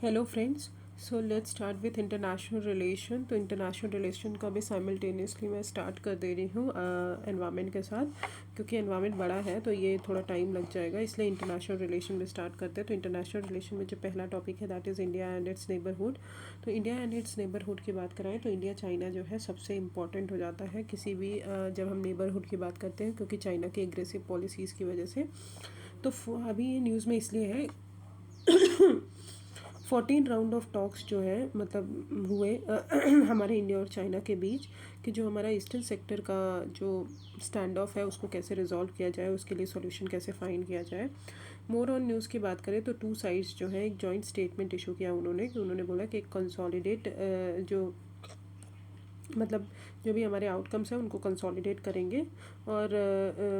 Hello friends. So let's start with international relation. तो international relation का भी simultaneously मैं स्टार्ट कर दे रही हूँ एनवायरनमेंट के साथ, क्योंकि एनवायरनमेंट बड़ा है तो ये थोड़ा टाइम लग जाएगा, इसलिए इंटरनेशनल रिलेशन में स्टार्ट करते हैं। तो इंटरनेशनल रिलेशन में जो पहला टॉपिक है that is India and it's neighbourhood. तो इंडिया एंड इट्स नेबरहुड की बात कराएं तो इंडिया चाइना जो है सबसे इंपॉर्टेंट हो जाता है किसी भी जब हम नेबरहुड की बात करते हैं, क्योंकि चाइना की एग्रेसिव पॉलिसीज़ की वजह से। तो अभी ये न्यूज़ में इसलिए है 14 राउंड ऑफ टॉक्स जो है मतलब हुए हमारे इंडिया और चाइना के बीच, कि जो हमारा ईस्टर्न सेक्टर का जो स्टैंड ऑफ है उसको कैसे रिजॉल्व किया जाए, उसके लिए सॉल्यूशन कैसे फाइंड किया जाए। मोर ऑन न्यूज़ की बात करें तो टू साइड्स जो है एक जॉइंट स्टेटमेंट इशू किया उन्होंने, कि उन्होंने बोला कि एक कंसोलिडेट जो मतलब जो भी हमारे आउटकम्स हैं उनको कंसोलिडेट करेंगे और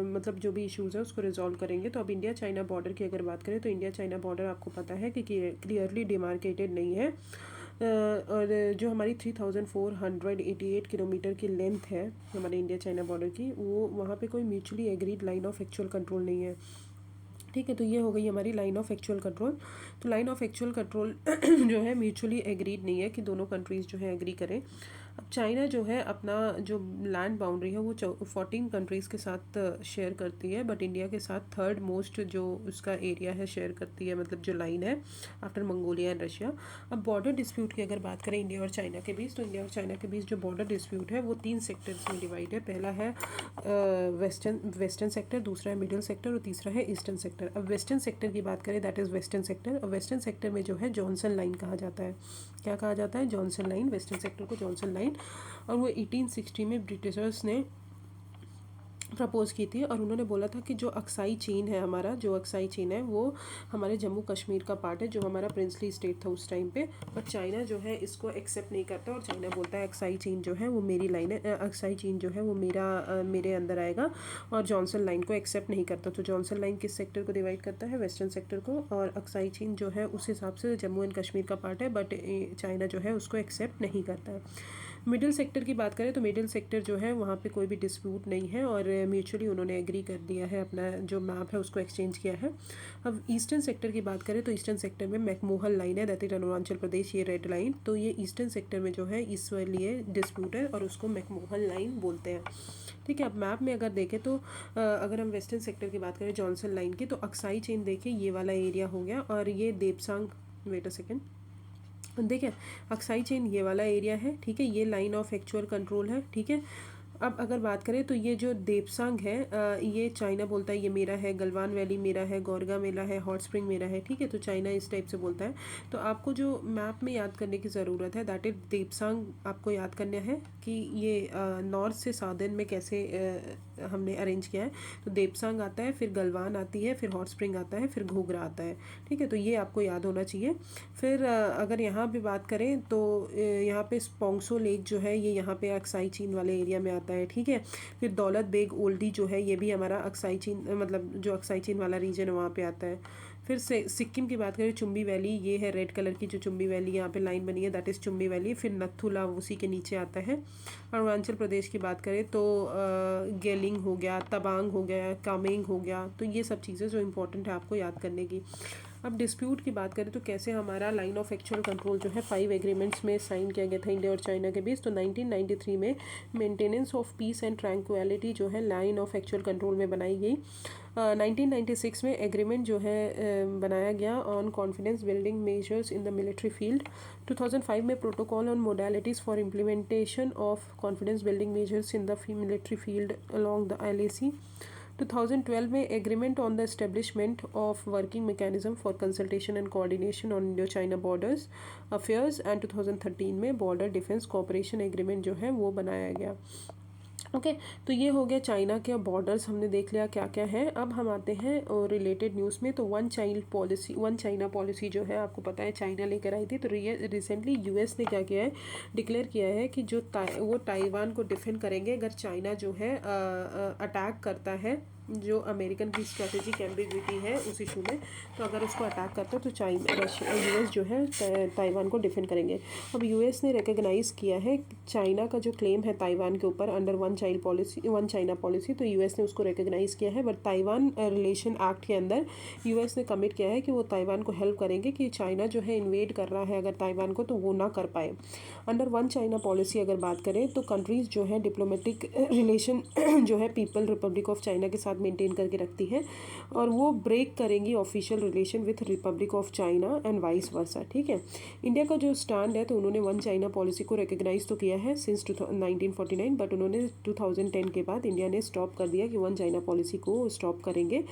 मतलब जो भी इश्यूज़ है उसको रिजॉल्व करेंगे। तो अब इंडिया चाइना बॉर्डर की अगर बात करें तो इंडिया चाइना बॉर्डर आपको पता है कि क्लियरली डिमार्केटेड नहीं है। और जो हमारी 3488 किलोमीटर की लेंथ है हमारे इंडिया चाइना बॉर्डर की, वो वहाँ पे कोई mutually agreed line of actual control नहीं है। ठीक है, तो ये हो गई हमारी लाइन ऑफ एक्चुअल कंट्रोल। तो लाइन ऑफ एक्चुअल कंट्रोल जो है म्यूचुअली एग्रीड नहीं है कि दोनों कंट्रीज़ जो है एग्री करें। अब चाइना जो है अपना जो लैंड बाउंड्री है वो 14 कंट्रीज़ के साथ शेयर करती है, बट इंडिया के साथ थर्ड मोस्ट जो उसका एरिया है शेयर करती है, मतलब जो लाइन है आफ्टर मंगोलिया एंड रशिया। अब बॉर्डर डिस्प्यूट की अगर बात करें इंडिया और चाइना के बीच, तो इंडिया और चाइना के बीच जो बॉर्डर डिस्प्यूट है वो 3 सेक्टर्स में डिवाइड है। पहला है वेस्टर्न सेक्टर, दूसरा है मिडिल सेक्टर और तीसरा है ईस्टर्न सेक्टर। अब वेस्टर्न सेक्टर की बात करें दैट इज़ वेस्टर्न सेक्टर। और वेस्टर्न सेक्टर में जो है जॉनसन लाइन कहा जाता है। क्या कहा जाता है? Johnson line. वेस्टर्न सेक्टर को जॉनसन लाइन। और वो 1860 में ब्रिटिशर्स ने प्रपोज़ की थी और उन्होंने बोला था कि जो अक्साई चीन है, हमारा जो अक्साई चीन है वो हमारे जम्मू कश्मीर का पार्ट है, जो हमारा प्रिंसली स्टेट था उस टाइम पे। पर चाइना जो है इसको एक्सेप्ट नहीं करता और चाइना बोलता है अक्साई चीन जो है वो मेरी लाइन है, अक्साई चीन जो है वो मेरे अंदर आएगा, और जॉनसन लाइन को एक्सेप्ट नहीं करता। तो जॉनसन लाइन किस सेक्टर को डिवाइड करता है? वेस्टर्न सेक्टर को। और अक्साई चीन जो है उस हिसाब से जम्मू एंड कश्मीर का पार्ट है, बट चाइना जो है उसको एक्सेप्ट नहीं करता है। मिडिल सेक्टर की बात करें तो मिडिल सेक्टर जो है वहाँ पे कोई भी डिस्प्यूट नहीं है और म्यूचुअली उन्होंने एग्री कर दिया है, अपना जो मैप है उसको एक्सचेंज किया है। अब ईस्टर्न सेक्टर की बात करें तो ईस्टर्न सेक्टर में मैकमोहन लाइन है, दैट इज अरुणाचल प्रदेश, ये रेड लाइन। तो ये ईस्टर्न सेक्टर में जो है इस लिए डिस्प्यूट है और उसको मैकमोहन लाइन बोलते हैं। ठीक है, अब मैप में अगर देखें तो अगर हम वेस्टर्न सेक्टर की बात करें जॉनसन लाइन की, तो अक्साई चेन देखिए ये वाला एरिया हो गया, और ये देपसांग, वेट अ सेकेंड, देखिए अक्साई चेन ये वाला एरिया है। ठीक है, ये लाइन ऑफ एक्चुअल कंट्रोल है। ठीक है, अब अगर बात करें तो ये जो देपसांग है ये चाइना बोलता है ये मेरा है, गलवान वैली मेरा है, गौरगा मेला है, हॉट स्प्रिंग मेरा है। ठीक है, तो चाइना इस टाइप से बोलता है। तो आपको जो मैप में याद करने की ज़रूरत है दैट इज देपसांग, आपको याद करना है कि ये नॉर्थ से साउदर्न में कैसे हमने अरेंज किया है। तो देपसांग आता है, फिर गलवान आती है, फिर हॉट स्प्रिंग आता है, फिर घोघरा आता है। ठीक है, तो ये आपको याद होना चाहिए। फिर अगर यहाँ पे बात करें तो यहाँ पे स्पोंगसो लेक जो है ये यहाँ पे अक्साई चीन वाले एरिया में आता है। ठीक है, फिर दौलत बेग ओल्डी जो है ये भी हमारा अक्साई चीन मतलब जो अक्साई चीन वाला रीजन है वहाँ पे आता है। फिर से सिक्किम की बात करें, चुम्बी वैली, ये है रेड कलर की जो चुम्बी वैली यहाँ पे लाइन बनी है दैट इज़ चुम्बी वैली। फिर नथुला उसी के नीचे आता है। अरुणाचल प्रदेश की बात करें तो गेलिंग हो गया, तवांग हो गया, कामेंग हो गया। तो ये सब चीज़ें जो इंपॉर्टेंट है आपको याद करने की। अब डिस्प्यूट की बात करें तो कैसे हमारा लाइन ऑफ एक्चुअल कंट्रोल जो है 5 एग्रीमेंट्स में साइन किया गया था इंडिया और चाइना के बीच। तो 1993 में maintenance of peace and tranquillity जो है लाइन ऑफ एक्चुअल कंट्रोल में बनाई गई। 1996 में एग्रीमेंट जो है बनाया गया on confidence building measures in the military field. 2005 में protocol on modalities for implementation of confidence building measures in the military field along the LAC। 2012 में agreement on the establishment of working mechanism for consultation and coordination on Indo China borders affairs. And 2013 में border defence cooperation agreement जो है वो बनाया गया। Okay, तो ये हो गया चाइना के बॉर्डर्स, हमने देख लिया क्या क्या है। अब हम आते हैं रिलेटेड न्यूज़ में। तो one child policy, one China policy जो है आपको पता है चाइना लेकर आई थी। तो रिसेंटली US ने क्या किया है, डिक्लेयर किया है कि वो ताइवान को डिफेंड करेंगे अगर चाइना जो है अटैक करता है जो अमेरिकन की स्ट्रेटेजिक एम्बिग्विटी है उस इशू में, तो अगर उसको अटैक करता है तो यूएस जो है ताइवान को डिफेंड करेंगे। अब यूएस ने रिकग्नाइज़ किया है चाइना का जो क्लेम है ताइवान के ऊपर अंडर वन चाइना पॉलिसी, तो यूएस ने उसको रिकग्नाइज़ किया है। बट ताइवान रिलेशन एक्ट के अंदर यूएस ने कमिट किया है कि वो ताइवान को हेल्प करेंगे कि चाइना जो है इन्वेड कर रहा है अगर ताइवान को, तो वो ना कर पाए। अंडर वन चाइना पॉलिसी अगर बात करें तो कंट्रीज़ जो है डिप्लोमेटिक रिलेशन जो है पीपल रिपब्लिक ऑफ चाइना के साथ मेंटेन करके रखती है, और वो ब्रेक करेंगी official relation with Republic of China and vice versa. ठीक है, इंडिया का जो स्टैंड है तो उन्होंने वन चाइना पॉलिसी को रिकग्नाइज तो किया है सिंस 1949, बट उन्होंने 2010 के बाद इंडिया ने स्टॉप कर दिया कि वन चाइना पॉलिसी को स्टॉप करेंगे,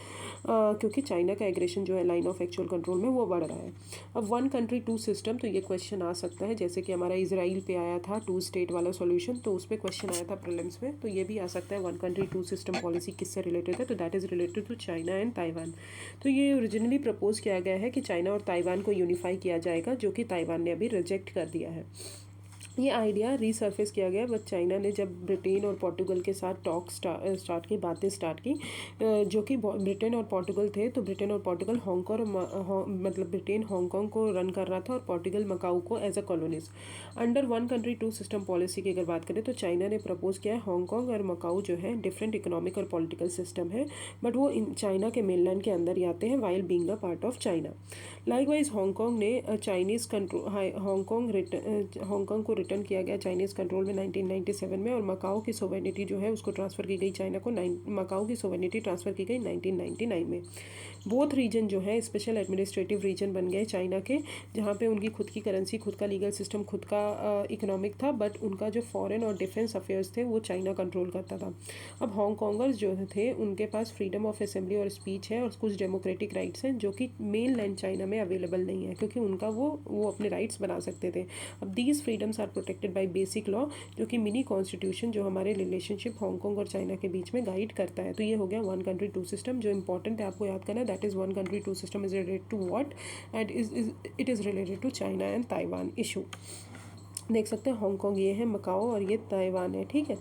क्योंकि चाइना का एग्रेशन जो है लाइन ऑफ एक्चुअल कंट्रोल में वो बढ़ रहा है। अब वन कंट्री टू सिस्टम, तो ये क्वेश्चन आ सकता है जैसे कि हमारा इसराइल पे आया था टू स्टेट वाला सॉल्यूशन, तो उस पर क्वेश्चन आया था प्रीलिम्स में, तो ये भी आ सकता है one country two system policy किससे रिलेटेड है, तो that is related to China and Taiwan. तो ये ओरिजिनली प्रपोज किया गया है कि चाइना और ताइवान को यूनिफाई किया जाएगा, जो कि ताइवान ने अभी रिजेक्ट कर दिया है। ये आइडिया रीसर्फेस किया गया, बट चाइना ने जब ब्रिटेन और पोर्टुगल के साथ टॉक स्टार्ट की, बातें स्टार्ट की, जो कि ब्रिटेन और पोर्टुगल थे, तो ब्रिटेन और पोर्टुगल हांगकांग मतलब ब्रिटेन हांगकांग को रन कर रहा था और पोर्टुगल मकाऊ को as a colonies. Under one country two system policy की अगर बात करें तो चाइना ने प्रपोज किया है हांगकांग और मकाऊ जो है डिफरेंट इकोनॉमिक और पॉलिटिकल सिस्टम है, बट वो चाइना के मेनलैंड के अंदर ही आते हैं while being a part of China. Likewise Hong Kong ने चाइनीज़ कंट्रोल हांगकांग को रिटर्न किया गया चाइनीज़ कंट्रोल में 1997 में, और मकाओ की सोवेनिटी जो है उसको ट्रांसफ़र की गई चाइना को, मकाओ की सोवेनिटी ट्रांसफ़र की गई 1999 में। बोथ रीजन जो है स्पेशल एडमिनिस्ट्रेटिव रीजन बन गए चाइना के, जहाँ पे उनकी खुद की करेंसी, खुद का लीगल सिस्टम, खुद का इकोनॉमिक था, बट उनका जो फॉरेन और डिफेंस अफेयर्स थे वो चाइना कंट्रोल करता था। अब हांगकांगर्स जो थे उनके पास फ्रीडम ऑफ असेंबली और स्पीच है और कुछ डेमोक्रेटिक राइट्स हैं, जो कि मेन लैंड चाइना में अवेलेबल नहीं है, क्योंकि उनका वो अपने राइट्स बना सकते थे। अब these freedoms are protected by basic law, जो कि मिनी कॉन्स्टिट्यूशन जो हमारे रिलेशनशिप हांगकांग और चाइना के बीच में गाइड करता है। तो ये हो गया वन कंट्री टू सिस्टम, जो इंपॉर्टेंट है आपको याद करना है, that is one country two system is related to what, and it is related to China and Taiwan issue. देख सकते हैं हांगकांग ये है, मकाओ और ये ताइवान है। ठीक है,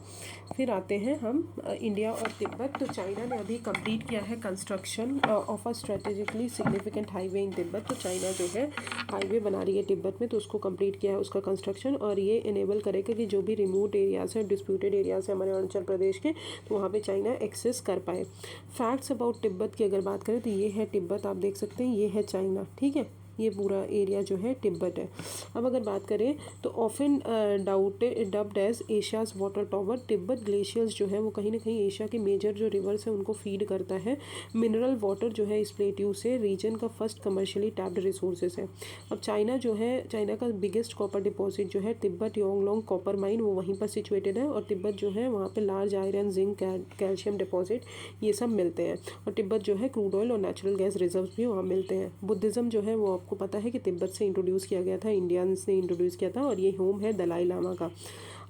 फिर आते हैं हम इंडिया और तिब्बत। तो चाइना ने अभी कंप्लीट किया है construction of a strategically significant highway in Tibet. तो चाइना जो है हाईवे बना रही है तिब्बत में, तो उसको कंप्लीट किया है उसका कंस्ट्रक्शन, और ये इनेबल करेगा कि जो भी रिमोट एरियाज़ हैं, डिस्प्यूटेड एरियाज़ हैं हमारे अरुणाचल प्रदेश के, तो वहाँ पे चाइना एक्सेस कर पाए। फैक्ट्स अबाउट तिब्बत की अगर बात करें तो ये है तिब्बत, आप देख सकते हैं ये है चाइना। ठीक है, ये पूरा एरिया जो है तिब्बत है। अब अगर बात करें तो often dubbed as Asia's water tower, Tibet glaciers जो है वो कहीं ना कहीं एशिया के मेजर जो रिवर्स है उनको फीड करता है। मिनरल वाटर जो है इस प्लेट्यू से रीजन का फर्स्ट कमर्शियली टैप्ड रिसोर्सेज है। अब चाइना जो है, चाइना का बिगेस्ट कॉपर डिपॉजिट जो है तिब्बत योंगलोंग कॉपर माइन, वो वहीं पर सिचुएटेड है, और तिब्बत जो है वहाँ पे large iron, zinc, calcium deposit ये सब मिलते हैं, और तिब्बत जो है क्रूड ऑयल और नेचुरल गैस रिजर्व भी वहाँ मिलते हैं। बुद्धिज़्म जो है वो आपको पता है कि तिब्बत से इंट्रोड्यूस किया गया था, इंडियंस ने इंट्रोड्यूस किया था, और ये होम है दलाई लामा का।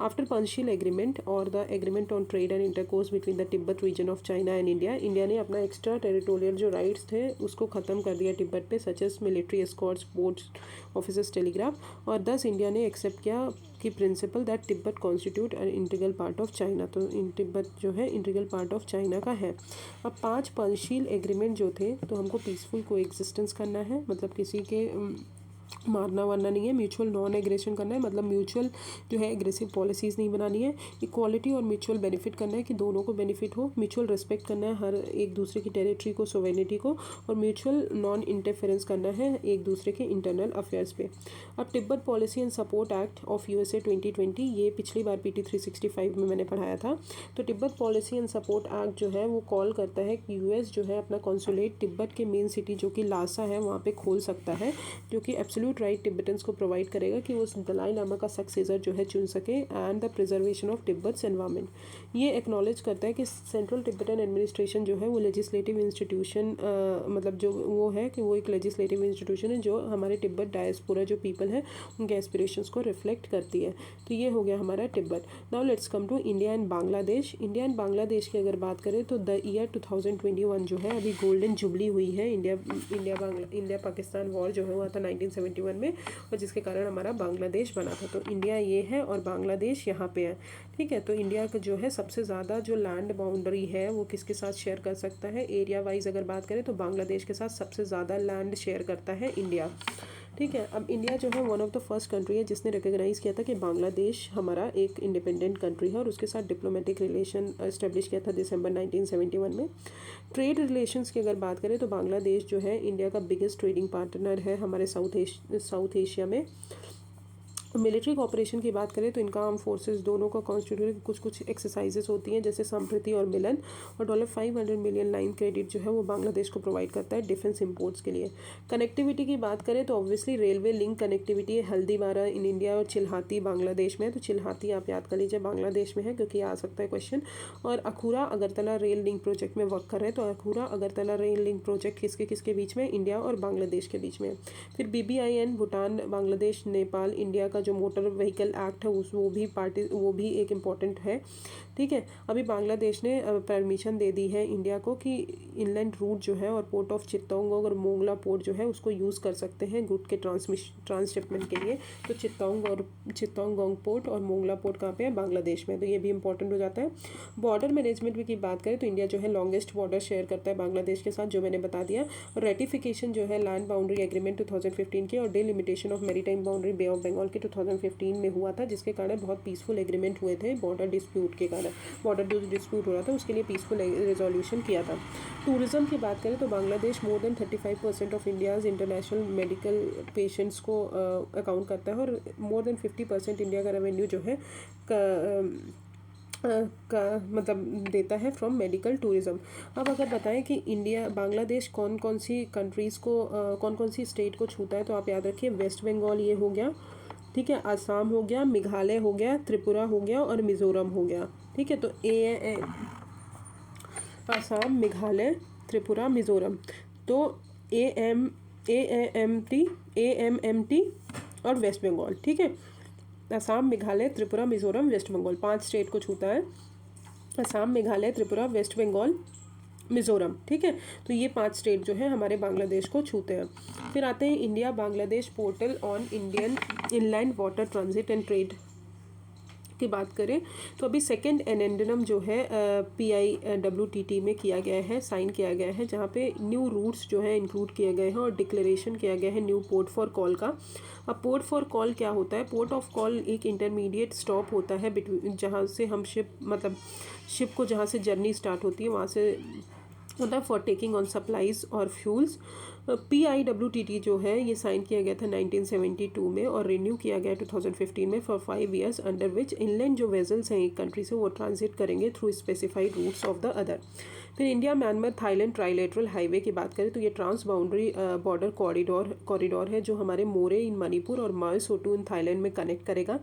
आफ्टर पंचशील एग्रीमेंट और the agreement on trade and intercourse between the Tibet region of China and India, India ने अपना एक्स्ट्रा टेरिटोरियल जो राइट्स थे उसको ख़त्म कर दिया तिब्बत पे, such as military Escorts, post officers, telegraph, और दस इंडिया ने एक्सेप्ट किया कि principal that Tibet constitute an integral part of China. तो इन तिब्बत जो है इंटीग्रल पार्ट ऑफ चाइना का है। अब 5 पंचशील एग्रीमेंट जो थे, तो हमको पीसफुल को एग्जिस्टेंस करना है, मतलब किसी के मारना वारना नहीं है, म्यूचुअल नॉन एग्रेशन करना है, मतलब म्यूचुअल जो है एग्रेसिव पॉलिसीज़ नहीं बनानी है, इक्वालिटी और म्यूचुअल बेनिफिट करना है कि दोनों को बेनिफिट हो, म्यूचुअल रिस्पेक्ट करना है हर एक दूसरे की टेरिटरी को, सोवेनिटी को, और म्यूचुअल नॉन इंटरफेरेंस करना है एक दूसरे के इंटरनल अफेयर्स पे। अब Tibet policy and support act of USA 2020, ये पिछली बार PT 365 में मैंने पढ़ाया था। तो Tibet policy and support act जो है वो कॉल करता है कि यूएस जो है अपना कॉन्सुलेट तिब्बत के मेन सिटी जो कि लासा है वहाँ पे खोल सकता है, जो कि एब्सोल्यूट राइट तिब्बतन्स को प्रोवाइड करेगा कि वो दलाई लामा का सक्सेसर जो है चुन सके, and the preservation of Tibet's environment. ये एक्नॉलेज करता है कि सेंट्रल तिब्बतन एडमिनिस्ट्रेशन जो है वो लेजिस्लेटिव इंस्टीट्यूशन, मतलब जो वो है कि वो एक लेजिस्लेटिव इंस्टीट्यूशन है जो हमारे तिब्बत डायस्पोरा जो पीपल है उनके एस्पिरेशंस को रिफ्लेक्ट करती है। तो ये हो गया हमारा Tibet. Now let's come to India and Bangladesh. India and Bangladesh की अगर बात करें तो द ईयर 2021 जो है अभी गोल्डन जुबली हुई है। इंडिया पाकिस्तान वॉर जो है हुआ था 1971 1971 में, और जिसके कारण हमारा बांग्लादेश बना था। तो इंडिया ये है और बांग्लादेश यहाँ पे है, ठीक है। तो इंडिया का जो है सबसे ज़्यादा जो लैंड बाउंड्री है वो किसके साथ शेयर कर सकता है, एरिया वाइज अगर बात करें तो बांग्लादेश के साथ सबसे ज़्यादा लैंड शेयर करता है इंडिया, ठीक है। अब इंडिया जो है one of the first country है जिसने रिकॉग्नाइज़ किया था कि बांग्लादेश हमारा एक इंडिपेंडेंट कंट्री है, और उसके साथ डिप्लोमेटिक रिलेशन इस्टेब्लिश किया था दिसंबर 1971 में। ट्रेड रिलेशंस की अगर बात करें तो बांग्लादेश जो है इंडिया का बिगेस्ट ट्रेडिंग पार्टनर है हमारे साउथ एशिया में। मिलिट्री कॉपरेशन की बात करें तो इनका आर्म फोर्सेस दोनों का कॉन्स्टिट्यूट कुछ एक्सरसाइजेस होती हैं जैसे संप्रति और मिलन, और $500 मिलियन लाइन क्रेडिट जो है वो बांग्लादेश को प्रोवाइड करता है डिफेंस इंपोर्ट्स के लिए। कनेक्टिविटी की बात करें तो ऑब्वियसली रेलवे लिंक कनेक्टिविटी है हल्दीबारा इन इंडिया और चिल्हाती बांग्लादेश में। तो चिल्हाती आप याद कर लीजिए बांग्लादेश में है क्योंकि आ सकता है क्वेश्चन। और अखूरा अगरतला रेल लिंक प्रोजेक्ट में वर्क कर रहे हैं, तो अखूरा अगरतला रेल लिंक प्रोजेक्ट किसके किसके बीच में, इंडिया और बांग्लादेश के बीच में। फिर BBIN भूटान बांग्लादेश नेपाल इंडिया का जो मोटर व्हीकल एक्ट है वो भी एक इम्पॉर्टेंट है, ठीक है। अभी बांग्लादेश ने परमिशन दे दी है इंडिया को कि इनलैंड रूट जो है और पोर्ट ऑफ चित्तौंगोंग और मोंगला पोर्ट जो है उसको यूज़ कर सकते हैं गुड के ट्रांसशिपमेंट के लिए। तो चित्तौंगोंग पोर्ट और मोंगला पोर्ट कहाँ पे है, बांग्लादेश में, तो ये भी इंपॉर्टेंट हो जाता है। बॉर्डर मैनेजमेंट की बात करें तो इंडिया जो है लॉन्गेस्ट बॉर्डर शेयर करता है बांग्लादेश के साथ, जो मैंने बता दिया। और रेटिफिकेशन जो है लैंड बाउंड्री एग्रीमेंट 2015 के और delimitation of maritime boundary bay of Bengal के 2015 में हुआ था, जिसके कारण बहुत पीसफुल एग्रीमेंट हुए थे बॉर्डर डिस्प्यूट के कारण। बॉर्डर जो डिस्प्यूट हो रहा था उसके लिए पीसफुल रिजोल्यूशन किया था। टूरिज्म की बात करें तो Bangladesh more than 35% of India's international medical patients को अकाउंट करता है, और मोर देन 50% इंडिया का रेवेन्यू जो है का मतलब देता है फ्रॉम मेडिकल टूरिज़्म। अब अगर बताएं कि इंडिया बांग्लादेश कौन कौन सी कंट्रीज़ को कौन कौन सी स्टेट को छूता है, तो आप याद रखिए वेस्ट बंगाल ये हो गया, ठीक है, आसाम हो गया, मेघालय हो गया, त्रिपुरा हो गया और मिज़ोरम हो गया, ठीक है। तो आसाम मेघालय त्रिपुरा मिज़ोरम, तो AMMT और वेस्ट बंगाल, ठीक है। असम मेघालय त्रिपुरा मिज़ोरम वेस्ट बंगाल 5 स्टेट को छूता है, असम मेघालय त्रिपुरा वेस्ट बंगाल मिज़ोरम, ठीक है। तो ये 5 स्टेट जो है हमारे बांग्लादेश को छूते हैं। फिर आते हैं India Bangladesh portal on Indian inland water transit and trade की बात करें तो अभी सेकेंड एनेंडनम जो है PIWTT में किया गया है, साइन किया गया है, जहाँ पे न्यू रूट्स जो है इंक्लूड किए गए हैं और डिक्लेरेशन किया गया है न्यू पोर्ट फॉर कॉल का। अब पोर्ट फॉर कॉल क्या होता है, पोर्ट ऑफ कॉल एक इंटरमीडिएट स्टॉप होता है बिटवीन जहाँ से हम शिप को जहाँ से जर्नी स्टार्ट होती है वहाँ से मतलब फॉर टेकिंग ऑन सप्लाईज और फ्यूल्स। PIWTT जो है ये साइन किया गया था 1972 में और रिन्यू किया गया 2015 में for 5 years, under which inland जो वेजल्स हैं एक कंट्री से वो ट्रांजिट करेंगे through specified routes of the other. फिर India Myanmar Thailand trilateral highway की बात करें तो ये ट्रांस बाउंड्री बॉर्डर कॉरिडोर है जो हमारे मोरे इन मणिपुर और माओ सोटू इन थाईलैंड में कनेक्ट करेगा।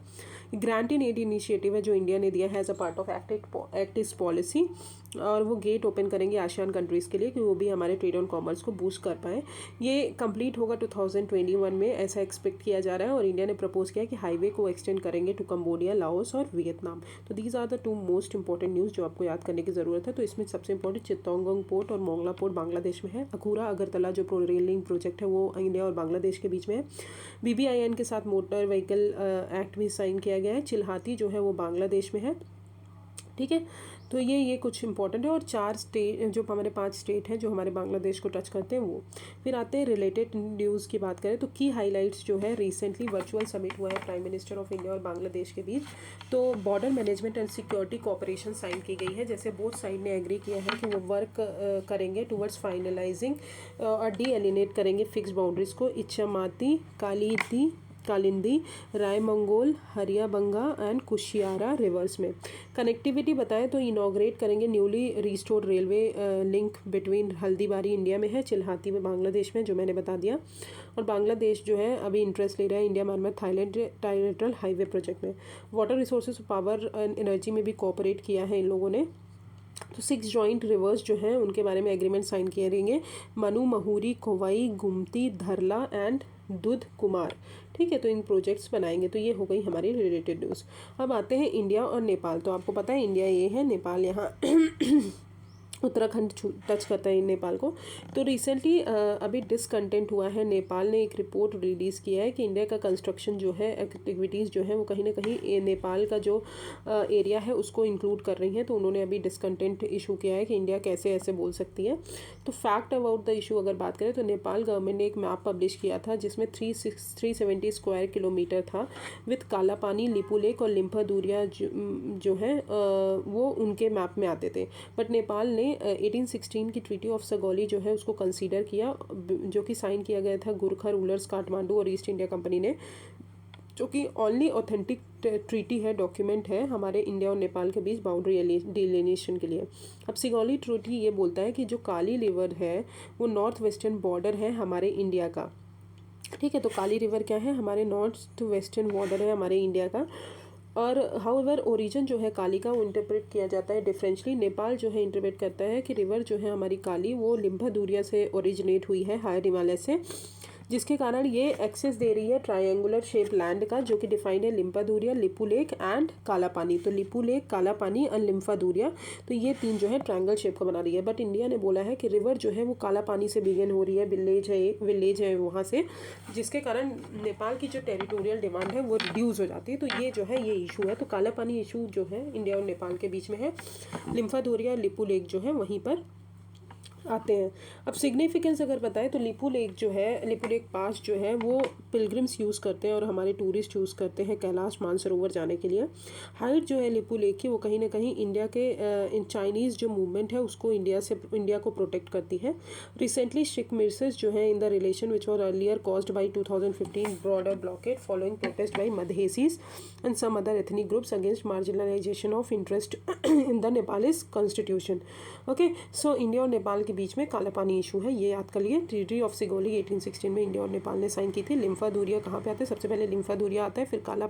ग्रांट इन एड इनिशिएटिव है जो इंडिया ने दिया है as a part of Act East policy, और वो गेट ओपन करेंगे आसियान कंट्रीज़ के लिए कि वो भी हमारे ट्रेड और कॉमर्स को बूस्ट कर पाएँ। ये कंप्लीट होगा 2021 में ऐसा एक्सपेक्ट किया जा रहा है, और इंडिया ने प्रपोज किया कि हाईवे को एक्सटेंड करेंगे टू कंबोडिया, लाओस और वियतनाम। तो these are the 2 most important news जो आपको याद करने की ज़रूरत है। तो इसमें सबसे इंपॉर्टेंट चित्तौंगोंग पोर्ट और मोंगला पोर्ट बांग्लादेश में है, अखूरा अगरतला जो रेल लिंक प्रोजेक्ट है वो इंडिया और बांग्लादेश के बीच में है। BBIN के साथ मोटर व्हीकल एक्ट भी साइन किया गया है, चिल्हाती जो है वो बांग्लादेश में है, ठीक है। तो ये कुछ इंपॉर्टेंट है, और 4 स्टेट जो हमारे 5 स्टेट हैं जो हमारे बांग्लादेश को टच करते हैं वो। फिर आते हैं रिलेटेड न्यूज़ की बात करें तो की हाइलाइट्स जो है रिसेंटली वर्चुअल समिट हुआ है प्राइम मिनिस्टर ऑफ इंडिया और बांग्लादेश के बीच। तो border management and security cooperation sign की गई है, जैसे बोथ साइड ने एग्री किया है कि वो वर्क करेंगे टूवर्ड्स फाइनलाइजिंग और डीएलिनेट करेंगे फिक्स बाउंड्रीज़ को इच्छामाती कालिंदी रायमंगोल हरियाबंगा एंड कुशियारा रिवर्स में। कनेक्टिविटी बताएं तो इनॉग्रेट करेंगे newly restored railway link between Haldibari India में है, चिल्हाती में बांग्लादेश में, जो मैंने बता दिया। और बांग्लादेश जो है अभी इंटरेस्ट ले रहा है India Myanmar Thailand trilateral highway project में। Water resources power and energy में भी कोऑपरेट किया है इन लोगों ने। तो 6 जॉइंट रिवर्स जो हैं उनके बारे में एग्रीमेंट साइन किए रहेंगे, मनु महुरी कोवाई गुमती धरला एंड दुध कुमार, ठीक है। तो इन प्रोजेक्ट्स बनाएंगे। तो ये हो गई हमारी रिलेटेड न्यूज़। अब आते हैं इंडिया और नेपाल। तो आपको पता है इंडिया ये है, नेपाल यहाँ उत्तराखंड टच करता है नेपाल को। तो रिसेंटली अभी डिसकंटेंट हुआ है, नेपाल ने एक रिपोर्ट रिलीज़ किया है कि इंडिया का कंस्ट्रक्शन जो है, एक्टिविटीज़ जो है वो कहीं ना कहीं नेपाल का जो एरिया है उसको इंक्लूड कर रही हैं। तो उन्होंने अभी डिसकंटेंट इशू किया है कि इंडिया कैसे ऐसे बोल सकती है। तो फैक्ट अबाउट द इशू अगर बात करें तो नेपाल गवर्नमेंट ने एक मैप पब्लिश किया था जिसमें 370 स्क्वायर किलोमीटर था विथ काला पानी, लिपू लेक और लिम्फादूरिया जो है वो उनके मैप में आते थे। बट नेपाल ने 1816 की ट्रीटी ऑफ सगौली जो है उसको कंसीडर किया, जो कि साइन किया गया था गुरखा रूलर्स काठमांडू और ईस्ट इंडिया कंपनी ने, जो कि ओनली ऑथेंटिक ट्रीटी है, डॉक्यूमेंट है हमारे इंडिया और नेपाल के बीच बाउंड्री डिलिनेशन के लिए। अब सिगौली ट्रीटी ये बोलता है कि जो काली रिवर है वो नॉर्थ वेस्टर्न बॉर्डर है हमारे इंडिया का। ठीक है, तो काली रिवर क्या है, हमारे नॉर्थ वेस्टर्न बॉर्डर है हमारे इंडिया का। और हाउएवर ओरिजिन जो है काली का वो इंटरप्रेट किया जाता है डिफरेंटली। नेपाल जो है इंटरप्रेट करता है कि रिवर जो है हमारी काली वो लिम्फादूरिया से ओरिजिनेट हुई है, हायर हिमालय से, जिसके कारण ये एक्सेस दे रही है ट्रायंगुलर शेप लैंड का, जो कि डिफाइंड है लिम्फादूरिया, लिपू लेक एंड काला पानी। तो लिपू लेक, काला पानी और लिम्फादूरिया, तो ये तीन जो है ट्रायंगल शेप का बना रही है। बट इंडिया ने बोला है कि रिवर जो है वो काला पानी से बिगिन हो रही है, विलेज है वहाँ से, जिसके कारण नेपाल की जो टेरिटोरियल डिमांड है वो रिड्यूस हो जाती है। तो ये जो है ये इशू है। तो काला पानी इशू जो है इंडिया और नेपाल के बीच में है, लिम्फादूरिया, लिपू लेक जो है वहीं पर आते हैं। अब सिग्निफिकेंस अगर बताएं तो लिपू लेक जो है, लिपू लेक पास जो है वो पिलग्रिम्स यूज़ करते हैं और हमारे टूरिस्ट यूज़ करते हैं कैलाश मानसरोवर जाने के लिए। हाइट जो है लिपू लेक की वो कहीं ना कहीं इंडिया के चाइनीज़ जो मूवमेंट है उसको इंडिया को प्रोटेक्ट करती है। रिसेंटली स्ट्रिक्ट मिर्सेस जो है in the relation which were earlier caused by 2015 broader blockade following protest by Madhesis and some other ethnic groups against marginalisation of interest in the Nepalese constitution. Okay, so India और नेपाल के बीच में काला पानी issue है, ये याद कर लिए। ट्रीटी ऑफ सिगौली 1816 में इंडिया और नेपाल ने साइन की थी। लिम्फादूरिया कहाँ पे आता है, सबसे पहले लिम्फादूरिया आता है, फिर काला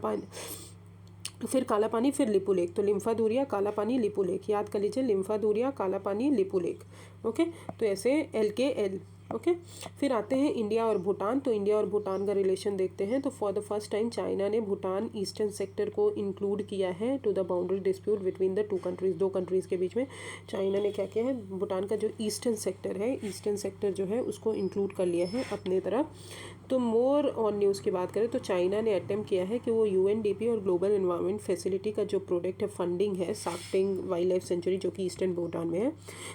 पानी, फिर लिपू लेक। तो लिम्फादूरिया, काला पानी, लिपू लेक, याद कर लीजिए, लिम्फादूरिया, काला पानी, लिपू लेक। ओके, तो ऐसे LKL। ओके, फिर आते हैं इंडिया और भूटान। तो इंडिया और भूटान का रिलेशन देखते हैं। तो for the first time China ने भूटान ईस्टर्न सेक्टर को इंक्लूड किया है to the boundary dispute between the two countries, दो कंट्रीज़ के बीच में चाइना ने क्या किया है, भूटान का जो ईस्टर्न सेक्टर है, ईस्टर्न सेक्टर जो है उसको इंक्लूड कर लिया है अपने तरफ। तो मोर ऑन न्यूज़ की बात करें तो चाइना ने अटेम्प्ट किया है कि वो UNDP और ग्लोबल एनवायरनमेंट फैसिलिटी का जो प्रोडक्ट है, फंडिंग है, साक्टिंग वाइल्ड लाइफ सेंचुरी जो कि ईस्टर्न भूटान में है,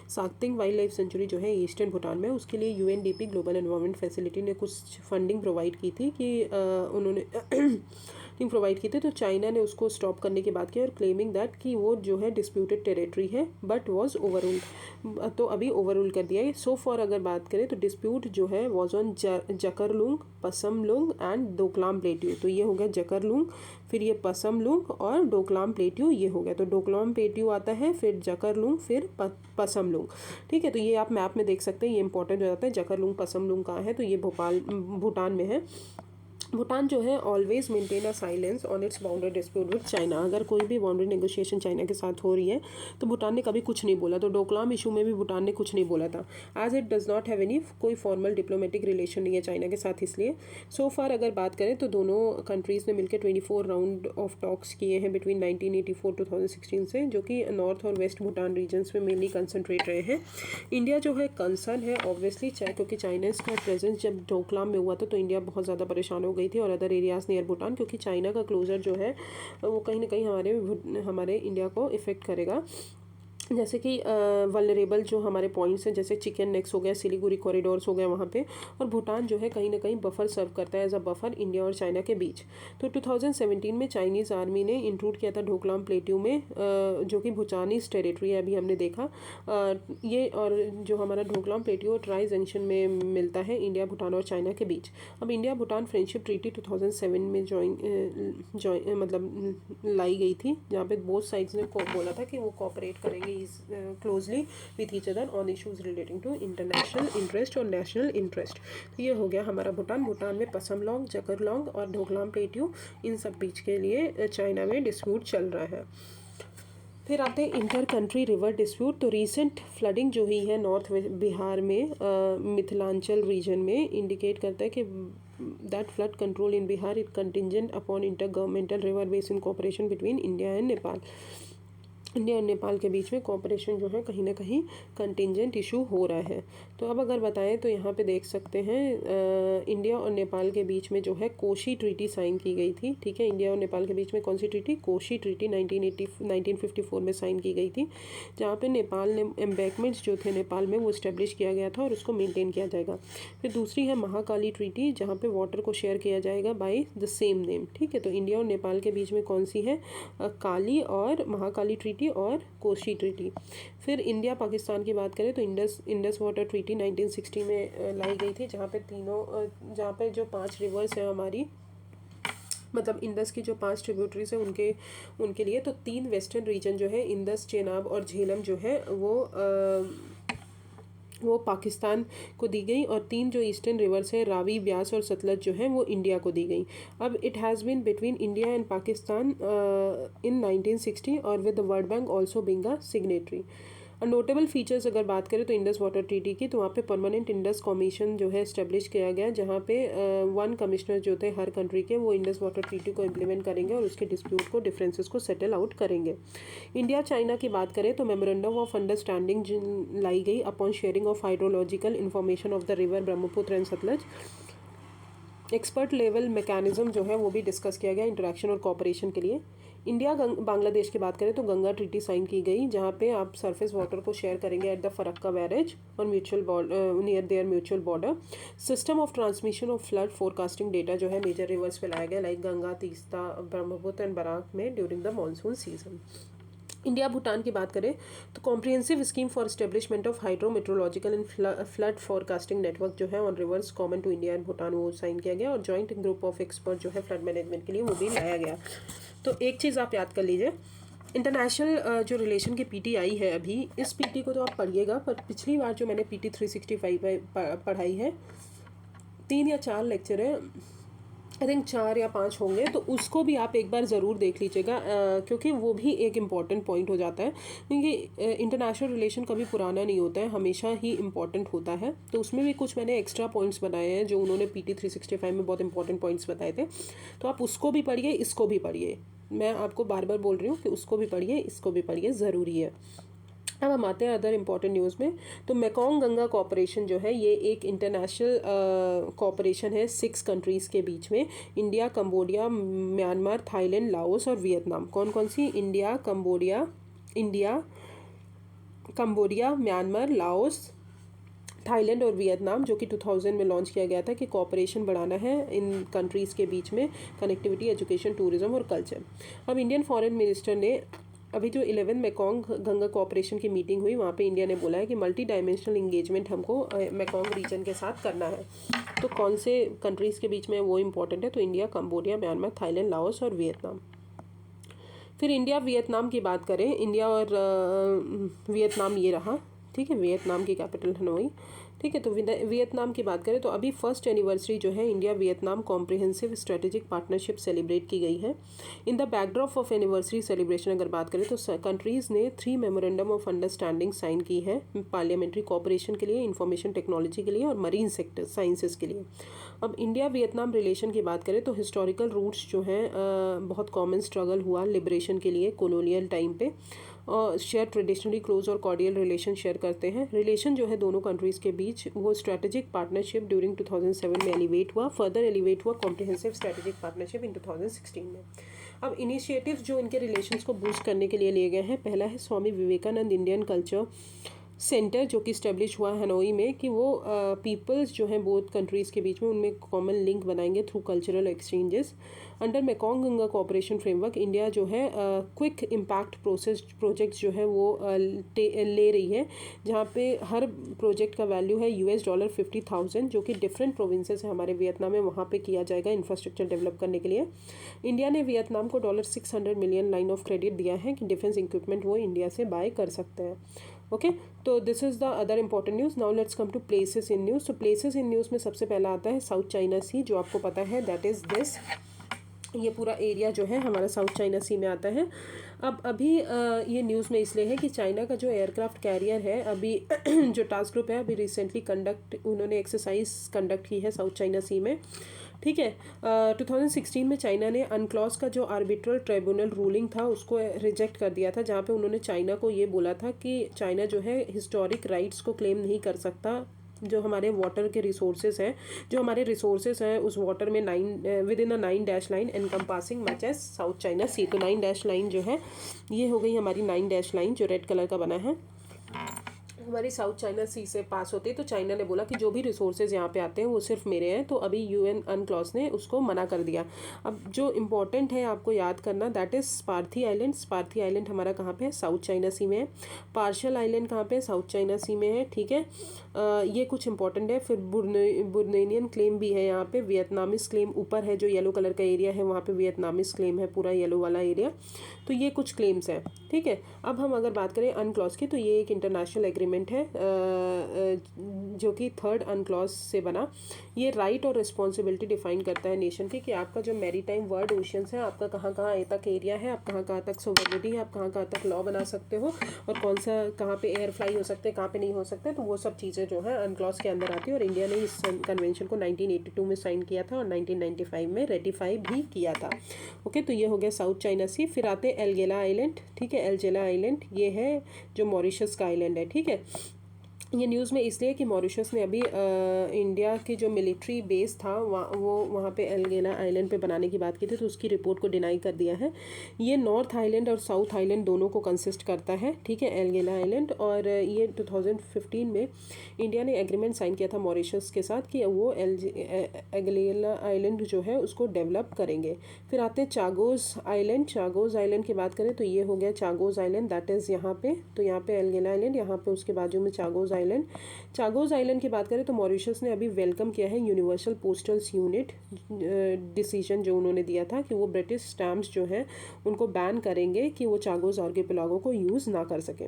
साक्तिंग वाइल्ड लाइफ सेंचुरी जो है ईस्टर्न भूटान में, उसके लिए UNDP ग्लोबल एनवायरनमेंट फैसिलिटी ने कुछ फंडिंग प्रोवाइड की थी कि उन्होंने प्रोवाइड की थी। तो चाइना ने उसको स्टॉप करने की बात की और क्लेमिंग दैट कि वो जो है डिस्प्यूटेड टेरिटरी है बट वाज ओवररूल्ड। तो अभी ओवररूल कर दिया है। सो फॉर अगर बात करें तो डिस्प्यूट जो है was on Jakarlung, Pasamlung and Doklam plateau. तो ये हो गया जकरलुंग, फिर ये पसमलुंग और डोकलाम प्लेट्यू, ये हो गया। तो डोकलाम प्लेट्यू आता है, फिर जकरलुंग, फिर पसमलुंग। ठीक है, तो ये आप मैप में देख सकते हैं, ये इंपॉर्टेंट हो जाता है। जकरलुंग पसमलुंग कहाँ है, तो ये भूटान में है। भूटान जो है always maintain a silence on it's boundary dispute with China. अगर कोई भी बाउंड्री नेगोशिएशन चाइना के साथ हो रही है तो भूटान ने कभी कुछ नहीं बोला। तो डोकलाम इशू में भी भूटान ने कुछ नहीं बोला था, as it does not have any कोई फॉर्मल डिप्लोमेटिक रिलेशन नहीं है चाइना के साथ, इसलिए। सो फार अगर बात करें तो दोनों कंट्रीज़ ने मिलकर 24 राउंड ऑफ टॉक्स किए हैं बिटवीन 1984 2016 से, जो कि नॉर्थ और वेस्ट भूटान रीजन्स में मेनली कंसनट्रेट रहे हैं। इंडिया जो है कंसर्न है ऑब्वियसली, क्योंकि चाइनीज़ का प्रेजेंस जब डोकलाम में हुआ था तो इंडिया बहुत ज़्यादा परेशान हो गई थी और अदर एरियाज़ नियर भूटान, क्योंकि चाइना का क्लोजर जो है वो कहीं ना कहीं हमारे इंडिया को इफ़ेक्ट करेगा। जैसे कि वल्नरेबल जो हमारे पॉइंट्स हैं, जैसे चिकन नेक्स हो गया, सिलीगुड़ी कॉरिडोर्स हो गया वहाँ पे, और भूटान जो है कहीं ना कहीं बफर सर्व करता है एज अ बफर इंडिया और चाइना के बीच। तो 2017 में चाइनीज़ आर्मी ने इंक्लूड किया था ढोकलाम प्लेट्यू में, जो कि भूटानीज टेरिटरी है, अभी हमने देखा ये। और जो हमारा ढोकलाम प्लेट्यू ट्राई जंक्शन में मिलता है इंडिया, भूटान और चाइना के बीच। अब इंडिया भूटान फ्रेंडशिप ट्रीटी 2007 में मतलब लाई गई थी, जहाँ पे बोथ साइड्स ने बोला था कि वो कोऑपरेट करेंगे closely with each other on issues relating to international interest और national interest। तो ये हो गया हमारा भूटान में पसमलॉन्ग, जकरलॉन्ग और ढोकलाम प्लेट्यू, इन सब बीच के लिए चाइना में डिस्प्यूट चल रहा है। फिर आते हैं इंटर कंट्री रिवर डिस्प्यूट। तो रीसेंट फ्लडिंग जो हुई है नॉर्थ बिहार में, मिथिलांचल रीजन में, इंडिकेट करता है कि that flood control in Bihar it contingent upon inter governmental river basin cooperation between India and Nepal. India और नेपाल के बीच में कोऑपरेशन जो है कहीं ना कहीं कंटिंजेंट इशू हो रहा है। तो अब अगर बताएं तो यहाँ पे देख सकते हैं इंडिया और नेपाल के बीच में जो है कोशी ट्रीटी साइन की गई थी। ठीक है, इंडिया और नेपाल के बीच में कौन सी ट्रीटी? कोशी ट्रीटी 1954 में साइन की गई थी, जहाँ पे नेपाल ने एम्बैंकमेंट्स जो थे नेपाल में वो इस्टेब्लिश किया गया था और उसको मेनटेन किया जाएगा। फिर दूसरी है महाकाली ट्रीटी, जहाँ पे वाटर को शेयर किया जाएगा बाय द सेम नेम। ठीक है, तो इंडिया और नेपाल के बीच में कौन सी है? काली और महाकाली ट्रीटी और कोशी ट्रीटी। फिर इंडिया पाकिस्तान की बात करें तो इंडस वाटर ट्रीटी 1960 में लाई गई थी, जहाँ पे जो 5 रिवर्स हैं हमारी, मतलब इंडस की जो 5 ट्रिब्यूटरीज हैं उनके लिए, तो 3 वेस्टर्न रीजन जो है इंडस, चेनाब और झेलम जो है वो पाकिस्तान को दी गई, और 3 जो ईस्टर्न रिवर्स है रावी, ब्यास और सतलज जो है वो इंडिया को दी गई। अब it has been between India and Pakistan in 1960 और with the World Bank also being a signatory. Notable features अगर बात करें तो इंडस वाटर ट्रीटी की, तो वहाँ पे परमानेंट इंडस कमीशन जो है इस्टेब्लिश किया गया, जहाँ पे 1 कमिश्नर जो थे हर कंट्री के, वो इंडस वाटर ट्रीटी को इम्प्लीमेंट करेंगे और उसके डिस्प्यूट को, डिफरेंसेस को सेटल आउट करेंगे। इंडिया चाइना की बात करें तो मेमोरेंडम ऑफ अंडरस्टैंडिंग लाई गई upon sharing of hydrological information of the river Brahmaputra and Sutlej. Expert level mechanism जो है वो भी डिस्कस किया गया इंटरेक्शन और कोऑपरेशन के लिए। इंडिया बांग्लादेश की बात करें तो गंगा ट्रीटी साइन की गई, जहाँ पे आप सरफेस वाटर को शेयर करेंगे एट द फरक्का बैरेज और near their mutual border. System of transmission of flood forecasting data जो है मेजर रिवर्स पे लाया गया, लाइक गंगा, तीस्ता, ब्रह्मपुत्र एंड बराक में during the monsoon season. India Bhutan की बात करें तो comprehensive scheme for establishment of hydrometeorological and flood forecasting network जो है on rivers common to India and Bhutan वो साइन किया गया, और जॉइंट ग्रुप ऑफ एक्सपर्ट जो है फ्लड मैनेजमेंट के लिए वो भी लाया गया। तो एक चीज़ आप याद कर लीजिए, इंटरनेशनल जो रिलेशन की पीटी आई है अभी, इस पीटी को तो आप पढ़िएगा, पर पिछली बार जो मैंने पीटी 365 पढ़ाई है, 3 या 4 लेक्चर है, आई थिंक 4 या 5 होंगे, तो उसको भी आप एक बार ज़रूर देख लीजिएगा, क्योंकि वो भी एक इम्पॉर्टेंट पॉइंट हो जाता है, क्योंकि इंटरनेशनल रिलेशन कभी पुराना नहीं होता है, हमेशा ही इम्पॉर्टेंट होता है। तो उसमें भी कुछ मैंने एक्स्ट्रा पॉइंट्स बनाए हैं जो उन्होंने पीटी 365 में बहुत इंपॉर्टेंट पॉइंट्स बताए थे, तो आप उसको भी पढ़िए, इसको भी पढ़िए। मैं आपको बार बार बोल रही हूँ कि उसको भी पढ़िए, इसको भी पढ़िए, ज़रूरी है। अब हम आते हैं अदर इम्पॉर्टेंट न्यूज़ में। तो मेकोंग गंगा कॉपरेशन जो है ये एक इंटरनेशनल कॉपरेशन है 6 कंट्रीज़ के बीच में, India, Cambodia, Myanmar, Thailand, Laos और वियतनाम। कौन कौन सी? India, Cambodia, Myanmar, Laos, Thailand और वियतनाम, जो कि 2000 में लॉन्च किया गया था कि कॉपरेशन बढ़ाना है इन कंट्रीज़ के बीच में, कनेक्टिविटी, एजुकेशन, टूरिज्म और कल्चर। अब इंडियन फॉरेन मिनिस्टर ने अभी जो 11 मेकोंग गंगा कोऑपरेशन की मीटिंग हुई, वहाँ पे इंडिया ने बोला है कि मल्टी डायमेंशनल इंगेजमेंट हमको मेकोंग रीजन के साथ करना है। तो कौन से कंट्रीज़ के बीच में वो इम्पोर्टेंट है? तो India, Cambodia, Myanmar, Thailand, Laos और वियतनाम। फिर इंडिया वियतनाम की बात करें, इंडिया और वियतनाम ये रहा, ठीक है, वियतनाम की कैपिटल हनोई। ठीक है, तो वियतनाम की बात करें तो अभी 1st एनिवर्सरी जो है India Vietnam comprehensive strategic partnership celebrate की गई है। In the backdrop of anniversary celebration अगर बात करें तो कंट्रीज़ ने 3 मेमोरेंडम ऑफ अंडरस्टैंडिंग साइन की है पार्लियामेंट्री कॉपरेशन के लिए, इंफॉर्मेशन टेक्नोलॉजी के लिए और मरीन सेक्टर साइंसेस के लिए। अब इंडिया वियतनाम रिलेशन की बात करें तो हिस्टोरिकल रूट्स जो हैं बहुत कॉमन स्ट्रगल हुआ लिबरेशन के लिए कोलोनियल टाइम पे, और शेयर ट्रेडिशनली क्लोज और कॉर्डियल रिलेशन शेयर करते हैं। रिलेशन जो है दोनों कंट्रीज़ के बीच वो स्ट्रेटेजिक पार्टनरशिप ड्यूरिंग 2007 में एलिवेट हुआ, फर्दर एलिवेट हुआ कॉम्प्रिहेंसिव स्ट्रेटेजिक पार्टनरशिप इन 2016 में। अब इनिशिएटिव्स जो इनके रिलेशंस को बूस्ट करने के लिए लिए गए हैं, पहला है Swami Vivekananda Indian culture centre, जो कि इस्टेब्लिश हुआ हनोई में, कि वो पीपल्स जो हैं बोथ कंट्रीज़ के बीच में उनमें कॉमन लिंक बनाएंगे through cultural exchanges. Under Mekong Ganga cooperation framework India जो है क्विक इम्पैक्ट प्रोजेक्ट्स जो है वो ले रही है, जहाँ पे हर प्रोजेक्ट का वैल्यू है $50,000, जो कि डिफरेंट प्रोविंसेस है हमारे वियतनाम में, वहाँ पे किया जाएगा इंफ्रास्ट्रक्चर डेवलप करने के लिए। इंडिया ने वियतनाम को $600 मिलियन लाइन ऑफ क्रेडिट दिया है कि डिफेंस इक्विपमेंट वो इंडिया से बाय कर सकते हैं। ओके, तो this is the other important news. Now let's come to places in news. तो प्लेसेस इन न्यूज़ में सबसे पहला आता है साउथ चाइना सी, जो आपको पता है दैट इज़ दिस, ये पूरा एरिया जो है हमारा साउथ चाइना सी में आता है। अब अभी ये न्यूज़ में इसलिए है कि चाइना का जो एयरक्राफ्ट कैरियर है अभी जो टास्क ग्रुप है अभी रिसेंटली उन्होंने एक्सरसाइज कंडक्ट की है साउथ चाइना सी में ठीक है। 2016 में चाइना ने अनक्लॉज का जो आर्बिट्रल ट्राइब्यूनल रूलिंग था उसको रिजेक्ट कर दिया था, जहाँ पे उन्होंने चाइना को ये बोला था कि चाइना जो है हिस्टोरिक राइट्स को क्लेम नहीं कर सकता। जो हमारे वाटर के रिसोर्सेज हैं, जो हमारे रिसोर्सेज हैं उस वाटर में 9 within a 9 dash line encompassing much as South China Sea. तो 9 डैश लाइन जो है ये हो गई हमारी 9 डैश लाइन जो रेड कलर का बना है, हमारी साउथ चाइना सी से पास होती है। तो चाइना ने बोला कि जो भी रिसोर्सेज यहाँ पे आते हैं वो सिर्फ मेरे हैं। तो अभी यूएन अनक्लॉज ने उसको मना कर दिया। अब जो इम्पोर्टेंट है आपको याद करना, दैट इज़ स्पार्थी आइलैंड। स्पार्थी आइलैंड हमारा कहाँ पे है? साउथ चाइना सी में है। पार्शल आइलैंड कहाँ पे है? साउथ चाइना सी में है। ठीक है, ये कुछ इंपॉर्टेंट है। फिर बुर्नेनियन क्लेम भी है यहाँ पे। वियतनामीज क्लेम ऊपर है, जो येलो कलर का एरिया है वहाँ पे वियतनामीज क्लेम है, पूरा येलो वाला एरिया। तो ये कुछ क्लेम्स हैं। ठीक है, अब हम अगर बात करें अनक्लॉज की, तो ये एक इंटरनेशनल एग्रीमेंट है जो कि थर्ड अनक्लॉज से बना। ये राइट और रिस्पॉन्सिबिलिटी डिफाइन करता है नेशन की, कि आपका जो मैरीटाइम वर्ल्ड ओशियंस है, आपका कहाँ कहाँ तक एरिया है, आप कहाँ कहाँ तक सोवरेनिटी है, आप कहाँ कहाँ तक लॉ बना सकते हो, और कौन सा कहाँ पे एयर फ्लाई हो सकते हैं, कहाँ पे नहीं हो सकते। तो वो सब चीज़ें जो है अनक्लॉज के अंदर आती है। और इंडिया ने इस कन्वेंशन को 1982 में साइन किया था और 1995 में रेटिफाई भी किया था। ओके, तो ये हो गया साउथ चाइना सी। फिर आते हैं एलगेला आइलैंड। ठीक है, एलगेला आइलैंड ये है जो मॉरिशस का आइलैंड है। ठीक है, ये न्यूज़ में इसलिए कि मॉरिशस ने अभी इंडिया की जो मिलिट्री बेस था वहाँ पे एलगेला आइलैंड पे बनाने की बात की थी, तो उसकी रिपोर्ट को डिनाई कर दिया है। ये नॉर्थ आइलैंड और साउथ आइलैंड दोनों को कंसिस्ट करता है। ठीक है, एलगेला आइलैंड। और ये 2015 में इंडिया ने एग्रीमेंट साइन किया था मॉरिशस के साथ कि वो एलगेला आइलैंड जो है उसको डेवलप करेंगे। फिर आते हैं चागोज आइलैंड। चागोज आइलैंड की बात करें तो ये हो गया चागोज आइलैंड, दैट इज़ यहाँ पे। तो यहाँ पे एलगेला आइलैंड, यहाँ पे उसके बाजू में चागोज आइलैंड। चागोज आइलैंड की बात करें तो मॉरिशस ने अभी वेलकम किया है यूनिवर्सल पोस्टल्स यूनिट डिसीजन जो उन्होंने दिया था कि वो ब्रिटिश स्टैम्प्स जो हैं उनको बैन करेंगे कि वो चागोज आर्किपेलागो को यूज़ ना कर सकें।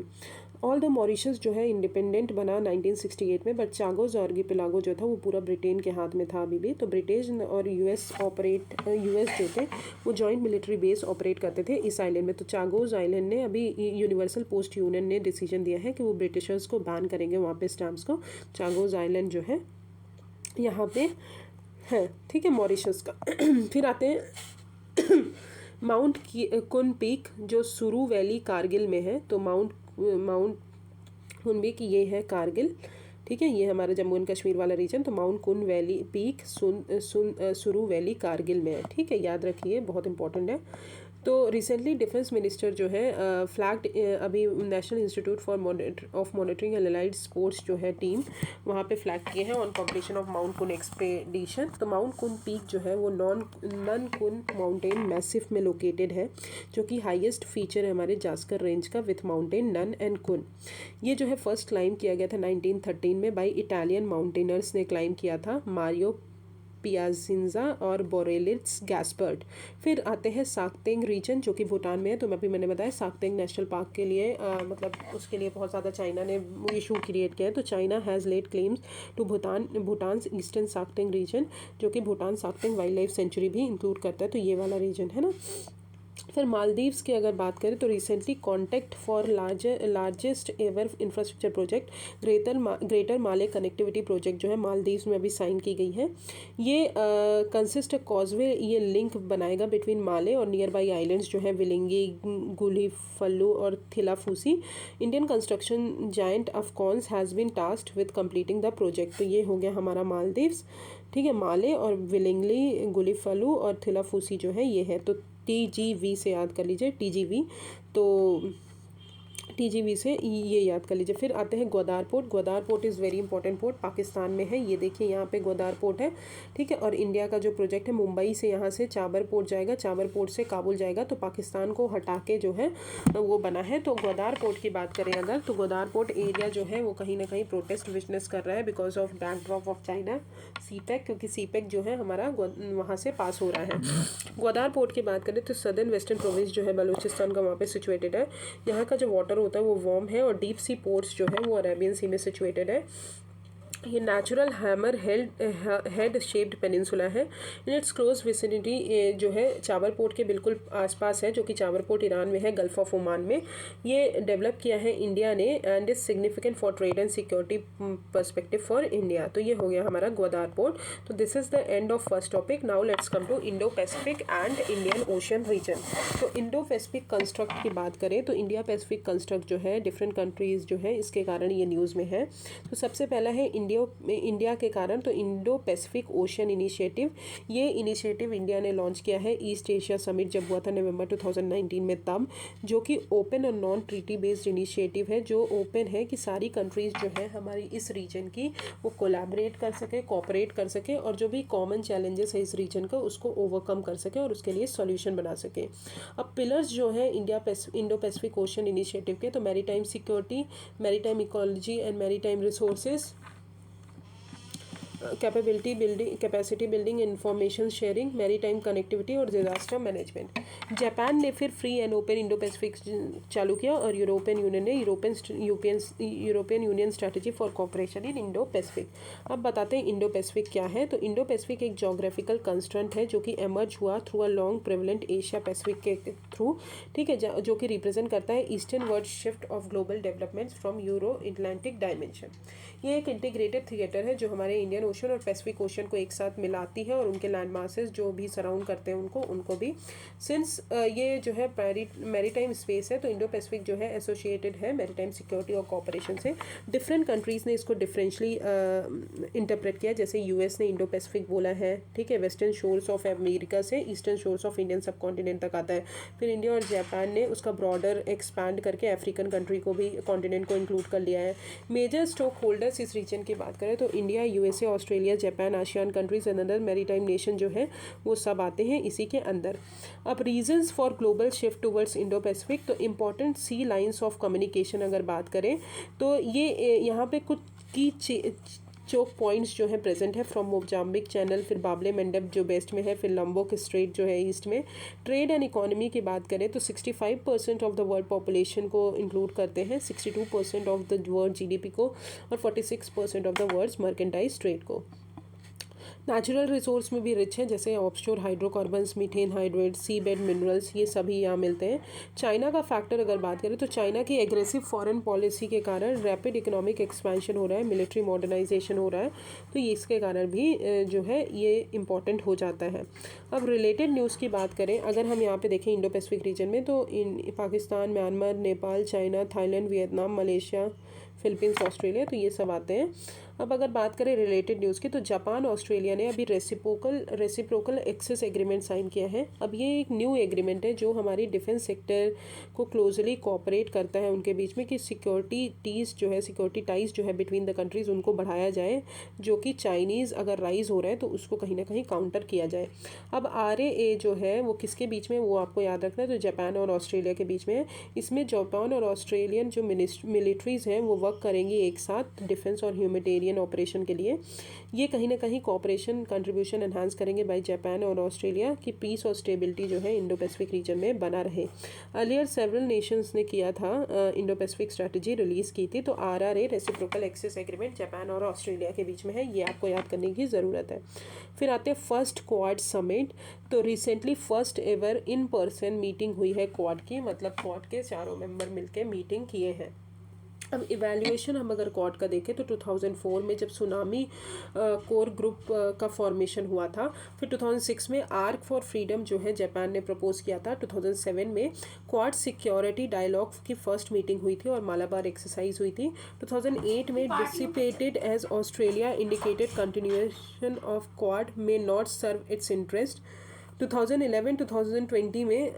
ऑल द मॉरिशस जो है इंडिपेंडेंट बना 1968 में, बट चागोज आर्किपेलागो जो था वो पूरा ब्रिटेन के हाथ में था अभी भी। तो ब्रिटेन और यूएस जो थे वो जॉइंट मिलिट्री बेस ऑपरेट करते थे इस आइलैंड में। तो चागोज आइलैंड ने अभी यूनिवर्सल पोस्ट यूनियन ने डिसीजन दिया है कि वो ब्रिटिशर्स को बैन करेंगे वहाँ पे स्टैम्प्स को। चागोज आइलैंड जो है यहाँ पे है। ठीक है, मॉरिशस का। फिर आते हैं माउंट कुन पीक जो सुरू वैली कारगिल में है। तो माउंट कुन पीक ये है कारगिल। ठीक है, ये हमारा जम्मू एंड कश्मीर वाला रीजन। तो माउंट कुन वैली पीक सुरू वैली कारगिल में है। ठीक है, याद रखिए, बहुत इंपॉर्टेंट है। तो रिसेंटली डिफेंस मिनिस्टर जो है फ्लैग्ड अभी national institute for monitoring and allied sports जो है टीम वहाँ पे फ्लैग किए हैं ऑन कंप्लीशन ऑफ माउंट कुन एक्सपेडिशन। तो माउंट कुन पीक जो है वो नन कुन माउंटेन मैसिफ में लोकेटेड है, जो कि हाईएस्ट फीचर है हमारे जास्कर रेंज का विथ माउंटेन नन एंड कुन। ये जो है फर्स्ट क्लाइम किया गया था 1913 में बाई इटालियन माउंटेनर्स ने क्लाइम किया था, मारियो पियाजिंजा और बोरेलिट्स गैस्पर्ट। फिर आते हैं साक्तेंग रीजन जो कि भूटान में है। तो मैंने बताया साक्तेंग नेशनल पार्क के लिए मतलब उसके लिए बहुत ज़्यादा चाइना ने इशू क्रिएट किया है। तो China has laid claims to Bhutan eastern Sakteng region, जो कि Bhutan Sakteng wildlife sanctuary भी इंक्लूड करता है। तो ये वाला रीजन है ना। फिर मालदीव्स की अगर बात करें तो recently contact for largest ever infrastructure project greater Male connectivity project जो है मालदीव्स में अभी साइन की गई है। ये कंसिस्ट कॉजवे, ये लिंक बनाएगा बिटवीन माले और नियर बाई आइलैंड्स जो है विलिंगी, गुलीफल्लू और Thilafushi. Indian construction giant Afcons has been tasked with completing the project. तो ये हो गया हमारा मालदीव्स। ठीक है, माले और विलिंगली, गुलीफल्लू और थिलाफूसी जो है ये है। तो TGV से याद कर लीजिए, TGV। तो TGV से ये याद कर लीजिए। फिर आते हैं Gwadar port. Gwadar port is very important port, Pakistan में है। ये देखिए यहाँ पे ग्वादार पोर्ट है। ठीक है, और इंडिया का जो प्रोजेक्ट है मुंबई से यहाँ से चाबर पोर्ट जाएगा, चाबर पोर्ट से काबुल जाएगा। तो पाकिस्तान को हटा के जो है वो बना है। तो ग्वादार पोर्ट की बात करें अगर, तो ग्वादार पोर्ट एरिया जो है वो कहीं ना कहीं प्रोटेस्ट विटनेस कर रहा है because of backdrop of China CPEC, क्योंकि CPEC जो है हमारा वहाँ से पास हो रहा है। ग्वादार पोर्ट की बात करें तो सदर्न वेस्टर्न प्रोविंस जो है बलूचिस्तान का वहाँ पे सिचुएटेड है। यहाँ का जो वाटर होता है वो वार्म है और डीप सी पोर्ट्स जो है वो अरेबियन सी में सिचुएटेड है। ये natural hammerhead shaped peninsula है। इन इट्स क्लोज विसिनिटी जो है चाबर पोर्ट के बिल्कुल आसपास है, जो कि चाबर पोर्ट ईरान में है, गल्फ ऑफ ओमान में। ये डेवलप किया है इंडिया ने and is significant for trade and security perspective for India. तो ये हो गया हमारा ग्वादार पोर्ट। तो this is the end of first topic. Now let's come to Indo Pacific and Indian ocean region. तो इंडो पैसिफिक कंस्ट्रक्ट की बात करें तो इंडिया पैसिफिक कंस्ट्रक्ट जो है डिफरेंट कंट्रीज जो है इसके कारण ये न्यूज़ में है। तो सबसे पहला है इंडिया के कारण, तो इंडो पैसिफिक ओशन इनिशिएटिव। ये इनिशिएटिव इंडिया ने लॉन्च किया है ईस्ट एशिया समिट जब हुआ था नवंबर 2019 में, तब, जो कि ओपन और नॉन ट्रीटी बेस्ड इनिशिएटिव है, जो ओपन है कि सारी कंट्रीज जो है हमारी इस रीजन की वो कोलैबोरेट कर सके, कोऑपरेट कर सके और जो भी कॉमन चैलेंजेस है इस रीजन का उसको ओवरकम कर सके और उसके लिए सॉल्यूशन बना सके। अब पिलर्स जो है इंडो पैसिफिक ओशन इनिशिएटिव के, तो maritime security, maritime ecology and maritime resources, capacity building, information sharing, maritime connectivity और डिजास्टर मैनेजमेंट। जापान ने फिर free and open Indo Pacific चालू किया और यूरोपियन यूनियन ने European union strategy for cooperation in Indo Pacific. अब बताते हैं इंडो पैसिफिक क्या है। तो इंडो पैसिफिक एक जोग्राफिकल कंस्ट्रेंट है जो कि एमर्ज हुआ through a long prevalent Asia Pacific के थ्रू, ठीक है, जो कि रिप्रेजेंट करता है eastern word shift of global developments from euro Atlantic dimension. ये एक इंटीग्रेटेड थिएटर है जो हमारे इंडियन ओशन और पैसिफिक ओशन को एक साथ मिलाती है और उनके लैंड मासेस जो भी सराउंड करते हैं उनको भी। सिंस ये जो है मैरीटाइम स्पेस है तो इंडो पैसिफिक जो है एसोसिएटेड है मैरीटाइम सिक्योरिटी और कोऑपरेशन से। डिफरेंट कंट्रीज़ ने इसको डिफरेंटली इंटरप्रेट किया, जैसे यूएस ने इंडो पैसिफिक बोला है, ठीक है, वेस्टर्न शोर्स ऑफ अमेरिका से ईस्टर्न शोर्स ऑफ इंडियन सब कॉन्टिनेंट तक आता है। फिर इंडिया और जापान ने उसका ब्रॉडर एक्सपैंड करके अफ्रीकन कंट्री को भी, कॉन्टिनेंट को इंक्लूड कर लिया है। मेजर स्टॉक होल्डर्स इस रीजन की बात करें तो India, USA, Australia, Japan, ASEAN countries and other maritime nation जो है वो सब आते हैं इसी के अंदर। अब reasons for global shift towards Indo Pacific, तो important sea lines of communication अगर बात करें तो ये यहाँ पे कुछ की चोक पॉइंट्स जो है प्रेजेंट है, फ्रॉम मोजाम्बिक चैनल, फिर बाबले मंडप जो वेस्ट में है, फिर लंबोक स्ट्रेट जो है ईस्ट में। ट्रेड एंड इकोनॉमी की बात करें तो 65% ऑफ द वर्ल्ड पॉपुलेशन को इंक्लूड करते हैं, 62% ऑफ द वर्ल्ड जीडीपी को और 46% of the world's merchandise trade को। नेचुरल रिसोर्स में भी रिच है, जैसे offshore hydrocarbons, methane hydrate, sea bed minerals, ये सभी यहाँ मिलते हैं। चाइना का फैक्टर अगर बात करें तो चाइना की एग्रेसिव फॉरेन पॉलिसी के कारण रैपिड इकोनॉमिक एक्सपेंशन हो रहा है, मिलिट्री मॉडर्नाइजेशन हो रहा है, तो ये इसके कारण भी जो है ये इम्पॉर्टेंट हो जाता है। अब रिलेटेड न्यूज़ की बात करें अगर हम यहाँ पे देखें इंडो पैसिफिक रीजन में, तो Pakistan, Myanmar, Nepal, China, Thailand, Vietnam, Malaysia, Philippines, Australia, तो ये सब आते हैं। अब अगर बात करें रिलेटेड न्यूज़ की तो जापान, ऑस्ट्रेलिया ने अभी रेसिप्रोकल एक्सेस एग्रीमेंट साइन किया है। अब ये एक न्यू एग्रीमेंट है जो हमारी डिफेंस सेक्टर को क्लोजली कोऑपरेट करता है उनके बीच में, कि सिक्योरिटी टाइज जो है बिटवीन द कंट्रीज़ उनको बढ़ाया जाए, जो कि चाइनीज़ अगर राइज हो रहा है तो उसको कहीं ना कहीं काउंटर किया जाए। अब RAA जो है वो किसके बीच में, वो आपको याद रखना है, तो जापान और ऑस्ट्रेलिया के बीच में है। इसमें जापान और ऑस्ट्रेलियन जो मिलिट्रीज़ हैं वो वर्क करेंगी एक साथ डिफेंस और ह्यूमैनिटेरियन ऑपरेशन के लिए। ये कहीं ना कहीं कोऑपरेशन कंट्रीब्यूशन एनहांस करेंगे बाय जापान और ऑस्ट्रेलिया की पीस और स्टेबिलिटी जो है इंडो पैसिफिक रीजन में बना रहे। अर्लियर सेवरल नेशंस ने किया था इंडो पैसिफिक स्ट्रैटेजी रिलीज़ की थी, तो RRA reciprocal access agreement Japan और ऑस्ट्रेलिया के बीच में है, ये आपको याद करने की ज़रूरत है। फिर आते हैं फर्स्ट क्वाड समिट, तो recently first ever in person meeting हुई है क्वाड की, मतलब क्वाड के चारों मेंबर मिलकर मीटिंग किए हैं। अब इवैल्यूएशन हम अगर क्वाड का देखें तो 2004 में जब सुनामी कोर ग्रुप का फॉर्मेशन हुआ था, फिर 2006 में आर्क फॉर फ्रीडम जो है जापान ने प्रपोज किया था, 2007 में क्वाड सिक्योरिटी डायलॉग की फर्स्ट मीटिंग हुई थी और मालाबार एक्सरसाइज हुई थी, 2008 में dissipated as Australia indicated continuation of quad may not serve its interest, 2011-2020 में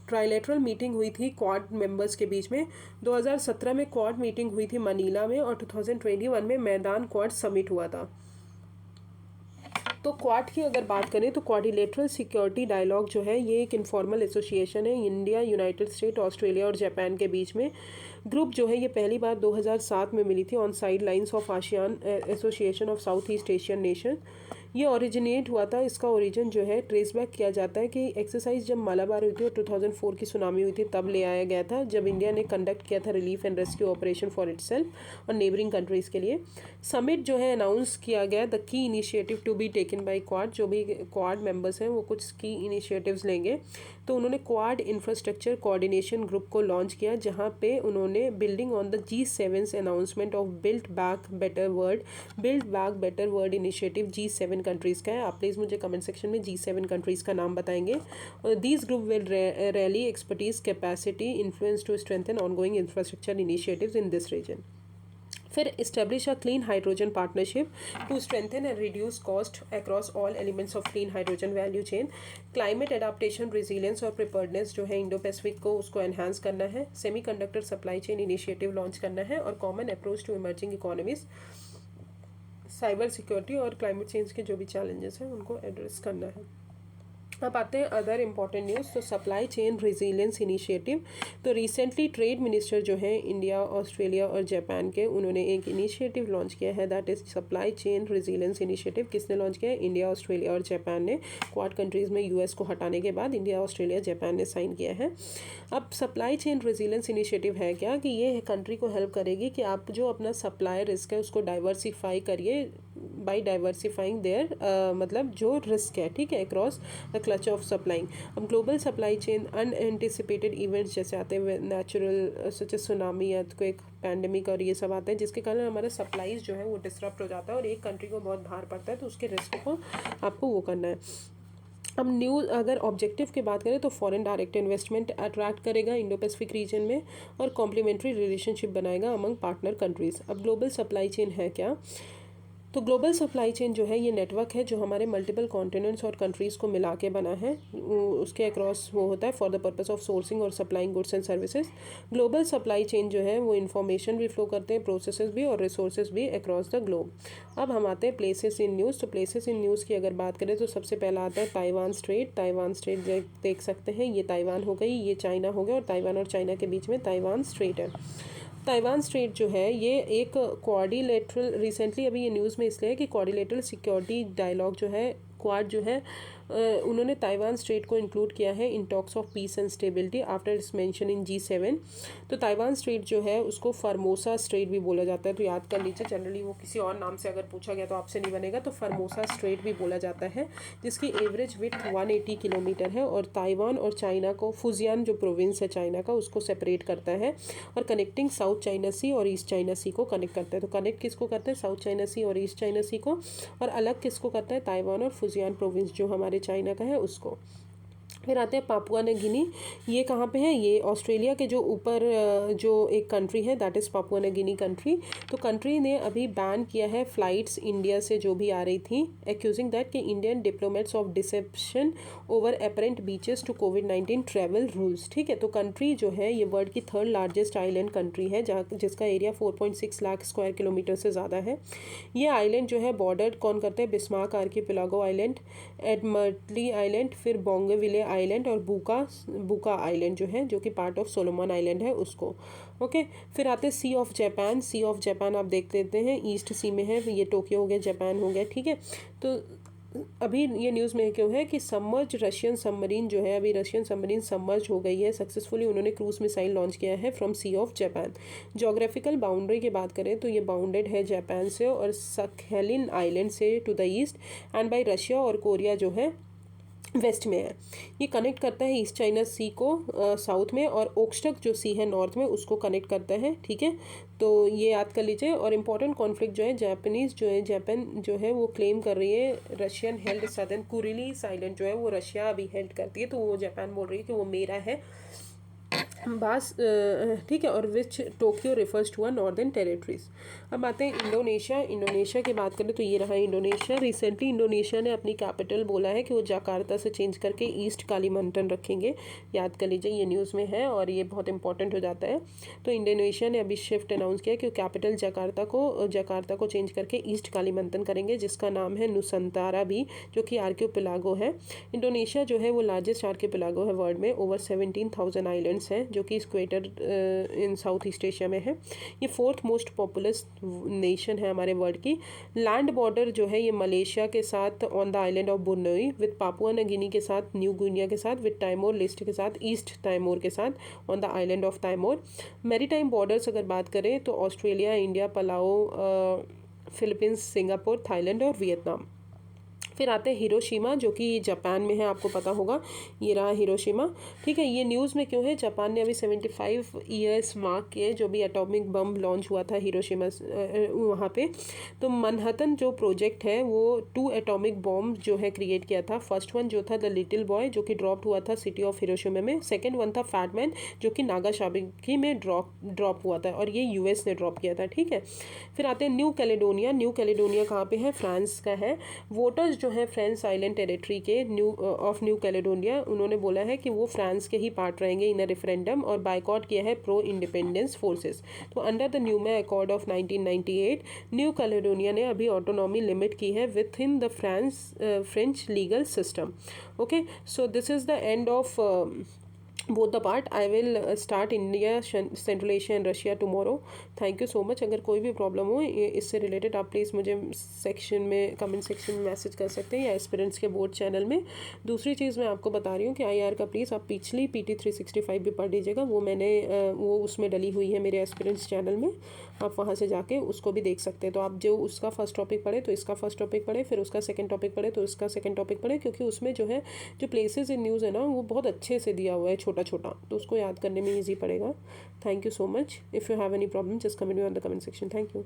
ट्राइलेटरल मीटिंग हुई थी क्वाड मेंबर्स के बीच में, 2017 में क्वाड मीटिंग हुई थी मनीला में और 2021 में मैदान क्वाड समिट हुआ था। तो क्वाड की अगर बात करें तो क्वाड्रिलेटरल सिक्योरिटी डायलॉग जो है ये एक इनफॉर्मल एसोसिएशन है इंडिया, यूनाइटेड स्टेट, ऑस्ट्रेलिया और जापान के बीच में। ग्रुप जो है ये पहली बार 2007 में मिली थी on side lines of ASEAN association of south east Asian nation. ये ओरिजिनेट हुआ था, इसका ओरिजिन जो है ट्रेस बैक किया जाता है कि एक्सरसाइज जब मालाबार हुई थी और 2004 की सुनामी हुई थी तब ले आया गया था, जब इंडिया ने कंडक्ट किया था relief and rescue operation for itself और नेबरिंग कंट्रीज़ के लिए। समिट जो है अनाउंस किया गया द की initiative to be taken by quad, जो भी क्वाड मेंबर्स हैं वो कुछ की इनिशिएटिव्स लेंगे। तो उन्होंने क्वाड इंफ्रास्ट्रक्चर कोऑर्डिनेशन ग्रुप को लॉन्च किया, जहाँ पे उन्होंने building on the G7 announcement of build back better world initiative G7 countries का है। आप प्लीज़ मुझे कमेंट सेक्शन में G7 कंट्रीज़ का नाम बताएंगे। और these group will rally expertise capacity influence to strengthen ongoing infrastructure initiatives in this region. फिर establish a clean hydrogen partnership to strengthen and reduce cost across all elements of clean hydrogen value chain. Climate adaptation, resilience और preparedness जो है Indo Pacific को उसको enhance करना है। Semiconductor supply chain initiative launch करना है और common approach to emerging economies, cyber security और क्लाइमेट चेंज के जो भी चैलेंजेस हैं उनको एड्रेस करना है। अब आते हैं अदर इम्पॉर्टेंट न्यूज़। तो सप्लाई चेन रेजिलियंस इनिशिएटिव, तो रिसेंटली ट्रेड मिनिस्टर जो है इंडिया, ऑस्ट्रेलिया और जापान के, उन्होंने एक इनिशिएटिव लॉन्च किया है, that is supply chain resilience initiative. किसने लॉन्च किया है? इंडिया, ऑस्ट्रेलिया और जापान ने। क्वाड कंट्रीज़ में यूएस को हटाने के बाद इंडिया, ऑस्ट्रेलिया, जापान ने साइन किया है। अब सप्लाई चेन रेजिलियंस इनिशिएटिव है क्या कि ये कंट्री को हेल्प करेगी कि आप जो अपना सप्लाई रिस्क है उसको डाइवर्सिफाई करिए बाय डाइवर्सिफाइंग देयर मतलब जो रिस्क है, ठीक है, across the clutch of supplying. अब global supply chain unanticipated events जैसे आते हैं natural such tsunami, earthquake, pandemic और ये सब आते हैं जिसके कारण हमारा सप्लाईज जो है वो डिसरप्ट हो जाता है और एक कंट्री को बहुत भार पड़ता है, तो उसके रिस्क को आपको वो करना है। अब न्यूज़ अगर ऑब्जेक्टिव की बात करें तो फॉरेन डायरेक्ट इन्वेस्टमेंट अट्रैक्ट करेगा इंडो पैसिफिक रीजन में और कॉम्प्लीमेंट्री रिलेशनशिप बनाएगा अमंग पार्टनर कंट्रीज़। अब ग्लोबल सप्लाई चेन है क्या? तो ग्लोबल सप्लाई चेन जो है ये नेटवर्क है जो हमारे मल्टीपल कॉन्टिनेंट्स और कंट्रीज़ को मिला के बना है। उसके अक्रॉस वो होता है for the purpose of sourcing और supplying goods and services. Global supply chain जो है वो इन्फॉर्मेशन भी फ्लो करते हैं, प्रोसेसेस भी और रिसोर्सेज भी अक्रॉस द ग्लोब। अब हम आते हैं प्लेसेस इन न्यूज़। तो प्लेसेस इन न्यूज़ की अगर बात करें तो सबसे पहला आता है ताइवान स्ट्रेट। ताइवान स्ट्रेट देख सकते हैं, ये ताइवान हो गई, ये चाइना हो गया और ताइवान और चाइना के बीच में ताइवान स्ट्रेट है। ताइवान स्ट्रेट जो है ये एक क्वाड्रिलेटरल, रिसेंटली अभी ये न्यूज़ में इसलिए है कि क्वाड्रिलेटरल सिक्योरिटी डायलॉग जो है क्वाड जो है उन्होंने ताइवान स्ट्रेट को इंक्लूड किया है in talks of peace and stability after it's mention in G7। तो ताइवान स्ट्रेट जो है उसको फॉर्मोसा स्ट्रेट भी बोला जाता है, तो याद कर लीजिए। जनरली वो किसी और नाम से अगर पूछा गया तो आपसे नहीं बनेगा, तो फॉर्मोसा स्ट्रेट भी बोला जाता है, जिसकी एवरेज विड्थ 180 किलोमीटर है और ताइवान और चाइना को, फुजियान जो प्रोविंस है चाइना का, उसको सेपरेट करता है और कनेक्टिंग साउथ चाइना सी और ईस्ट चाइना सी को कनेक्ट करता है। तो कनेक्ट किसको करता है? साउथ चाइना सी और ईस्ट चाइना सी को, और अलग किसको करता है? ताइवान और फुजियान प्रोविंस जो हमारे चाइना का है उसको। फिर आते हैं पापुआ न्यू गिनी। ये कहाँ पे है? ये ऑस्ट्रेलिया के जो ऊपर जो एक कंट्री है, that is Papua New Guinea country. तो कंट्री ने अभी बैन किया है फ़्लाइट्स इंडिया से जो भी आ रही थी, एक्यूजिंग दैट कि Indian diplomats of deception over apparent breaches to कोविड-19 ट्रैवल रूल्स। ठीक है, तो कंट्री जो है ये वर्ल्ड की 3rd लार्जेस्ट आइलैंड कंट्री है, जहाँ जिसका एरिया 4.6 लाख स्क्वायर किलोमीटर से ज़्यादा है। ये आइलैंड जो है बॉर्डर कौन करते हैं? बिस्मार्क आर्किपेलागो आइलैंड, एडमर्टली आइलैंड, फिर बोंगेविले आइलैंड और बुका आइलैंड जो है, जो कि पार्ट ऑफ सोलोमन आइलैंड है उसको। ओके, फिर आते हैं sea of Japan. Sea of Japan आप देख लेते हैं, ईस्ट सी में है, ये टोक्यो हो गया, जापान हो गया, ठीक है। तो अभी ये न्यूज़ में क्यों है कि सबमर्ज रशियन सबमरीन जो है, अभी रशियन सबमरीन सबमर्ज हो गई है सक्सेसफुली, उन्होंने क्रूज मिसाइल लॉन्च किया है from sea of Japan. Geographical boundary की बात करें तो ये बाउंडेड है जापान से और सखलिन आइलैंड से to the east and by Russia और कोरिया जो है वेस्ट में है। ये कनेक्ट करता है ईस्ट चाइना सी को साउथ में, और ओक्सटक जो सी है नॉर्थ में, उसको कनेक्ट करता है, ठीक है। तो ये याद कर लीजिए। और इम्पोर्टेंट कॉन्फ्लिक्ट जो है, जापानीज़ जो है, जापान जो है वो क्लेम कर रही है रशियन हेल्ड सदर्न कुरिलीस आइलैंड जो है वो रशिया अभी हेल्ड करती है, तो वो जापान बोल रही है कि वो मेरा है बास, ठीक है, और which Tokyo refers to a northern territories. अब आते हैं इंडोनेशिया। इंडोनेशिया की बात करें तो ये रहा इंडोनेशिया। रिसेंटली इंडोनेशिया ने अपनी कैपिटल बोला है कि वो जकार्ता से चेंज करके ईस्ट कालीमंटन रखेंगे, याद कर लीजिए, ये न्यूज़ में है और ये बहुत इंपॉर्टेंट हो जाता है। तो इंडोनेशिया ने अभी शिफ्ट अनाउंस किया कि वो कैपिटल जकार्ता को चेंज करके ईस्ट कालीमंटन करेंगे, जिसका नाम है नुसंतारा भी, जो कि आर्कियोपेलागो है। इंडोनेशिया जो है वो लार्जेस्ट आर्कियोपेलागो है वर्ल्ड में, ओवर 17,000 आइलैंड्स हैं जो कि इक्वेटर इन साउथ ईस्ट एशिया में है। ये फोर्थ मोस्ट पॉपुलस नेशन है हमारे वर्ल्ड की। लैंड बॉर्डर जो है ये मलेशिया के साथ on the island of Borneo, with Papua New Guinea के साथ, न्यू गिनिया के साथ, विद टाइमोर लेस्ट के साथ, ईस्ट टाइमोर के साथ on the island of Timor. Maritime borders अगर बात करें तो Australia, India, Palau, Philippines, Singapore, Thailand और वियतनाम। फिर आते हैं हिरोशिमा, जो कि जापान में है, आपको पता होगा। ये रहा हिरोशिमा। ठीक है, ये न्यूज़ में क्यों है? जापान ने अभी 75 ईयर्स मार्क किए जो भी एटॉमिक बम लॉन्च हुआ था हिरोशिमा वहाँ पे। तो मनहट्टन जो प्रोजेक्ट है वो 2 एटॉमिक बॉम्ब जो है क्रिएट किया था। फर्स्ट वन जो था द लिटिल बॉय, जो कि ड्रॉप हुआ था सिटी ऑफ हिरोशिमा में। सेकेंड वन था फैटमैन, जो कि नागासाकी में ड्रॉप हुआ था, और ये यूएस ने ड्रॉप किया था। ठीक है, फिर आते हैं न्यू कैलेडोनिया। न्यू कैलेडोनिया कहाँ पे है? फ्रांस का है। वोटर्स जो है फ्रेंच आइलैंड टेरिटरी के न्यू कैलेडोनिया, उन्होंने बोला है कि वो फ्रांस के ही पार्ट रहेंगे इन अ रेफरेंडम, और बायकॉट किया है प्रो इंडिपेंडेंस फोर्सेस। तो under the Noumea accord of 1998 New Caledonia ने अभी ऑटोनॉमी लिमिट की है within the French legal system. Okay, so this is the end of both the part. I will start India, Central Asia and Russia tomorrow. Thank you so much. अगर कोई भी problem हो इससे related, आप please मुझे section में, comment section में message कर सकते हैं, या एस्पिरेंट्स के बोर्ड चैनल में। दूसरी चीज़ मैं आपको बता रही हूँ कि IR का प्लीज़ आप पिछली PT 365 भी पढ़ लीजिएगा। वो मैंने वो उसमें डली हुई है मेरे एस्पिरेंट्स चैनल में, आप वहाँ से जाके उसको भी देख सकते हैं। तो आप जो उसका फर्स्ट टॉपिक पढ़े तो इसका फर्स्ट टॉपिक पढ़े, फिर उसका सेकंड टॉपिक पढ़े तो इसका सेकंड टॉपिक पढ़े, क्योंकि उसमें जो है जो प्लेसेस इन न्यूज़ है ना, वो बहुत अच्छे से दिया हुआ है, छोटा छोटा, तो उसको याद करने में ईजी पड़ेगा। Thank you so much. If you have any problem just comment me on the comment section. Thank you.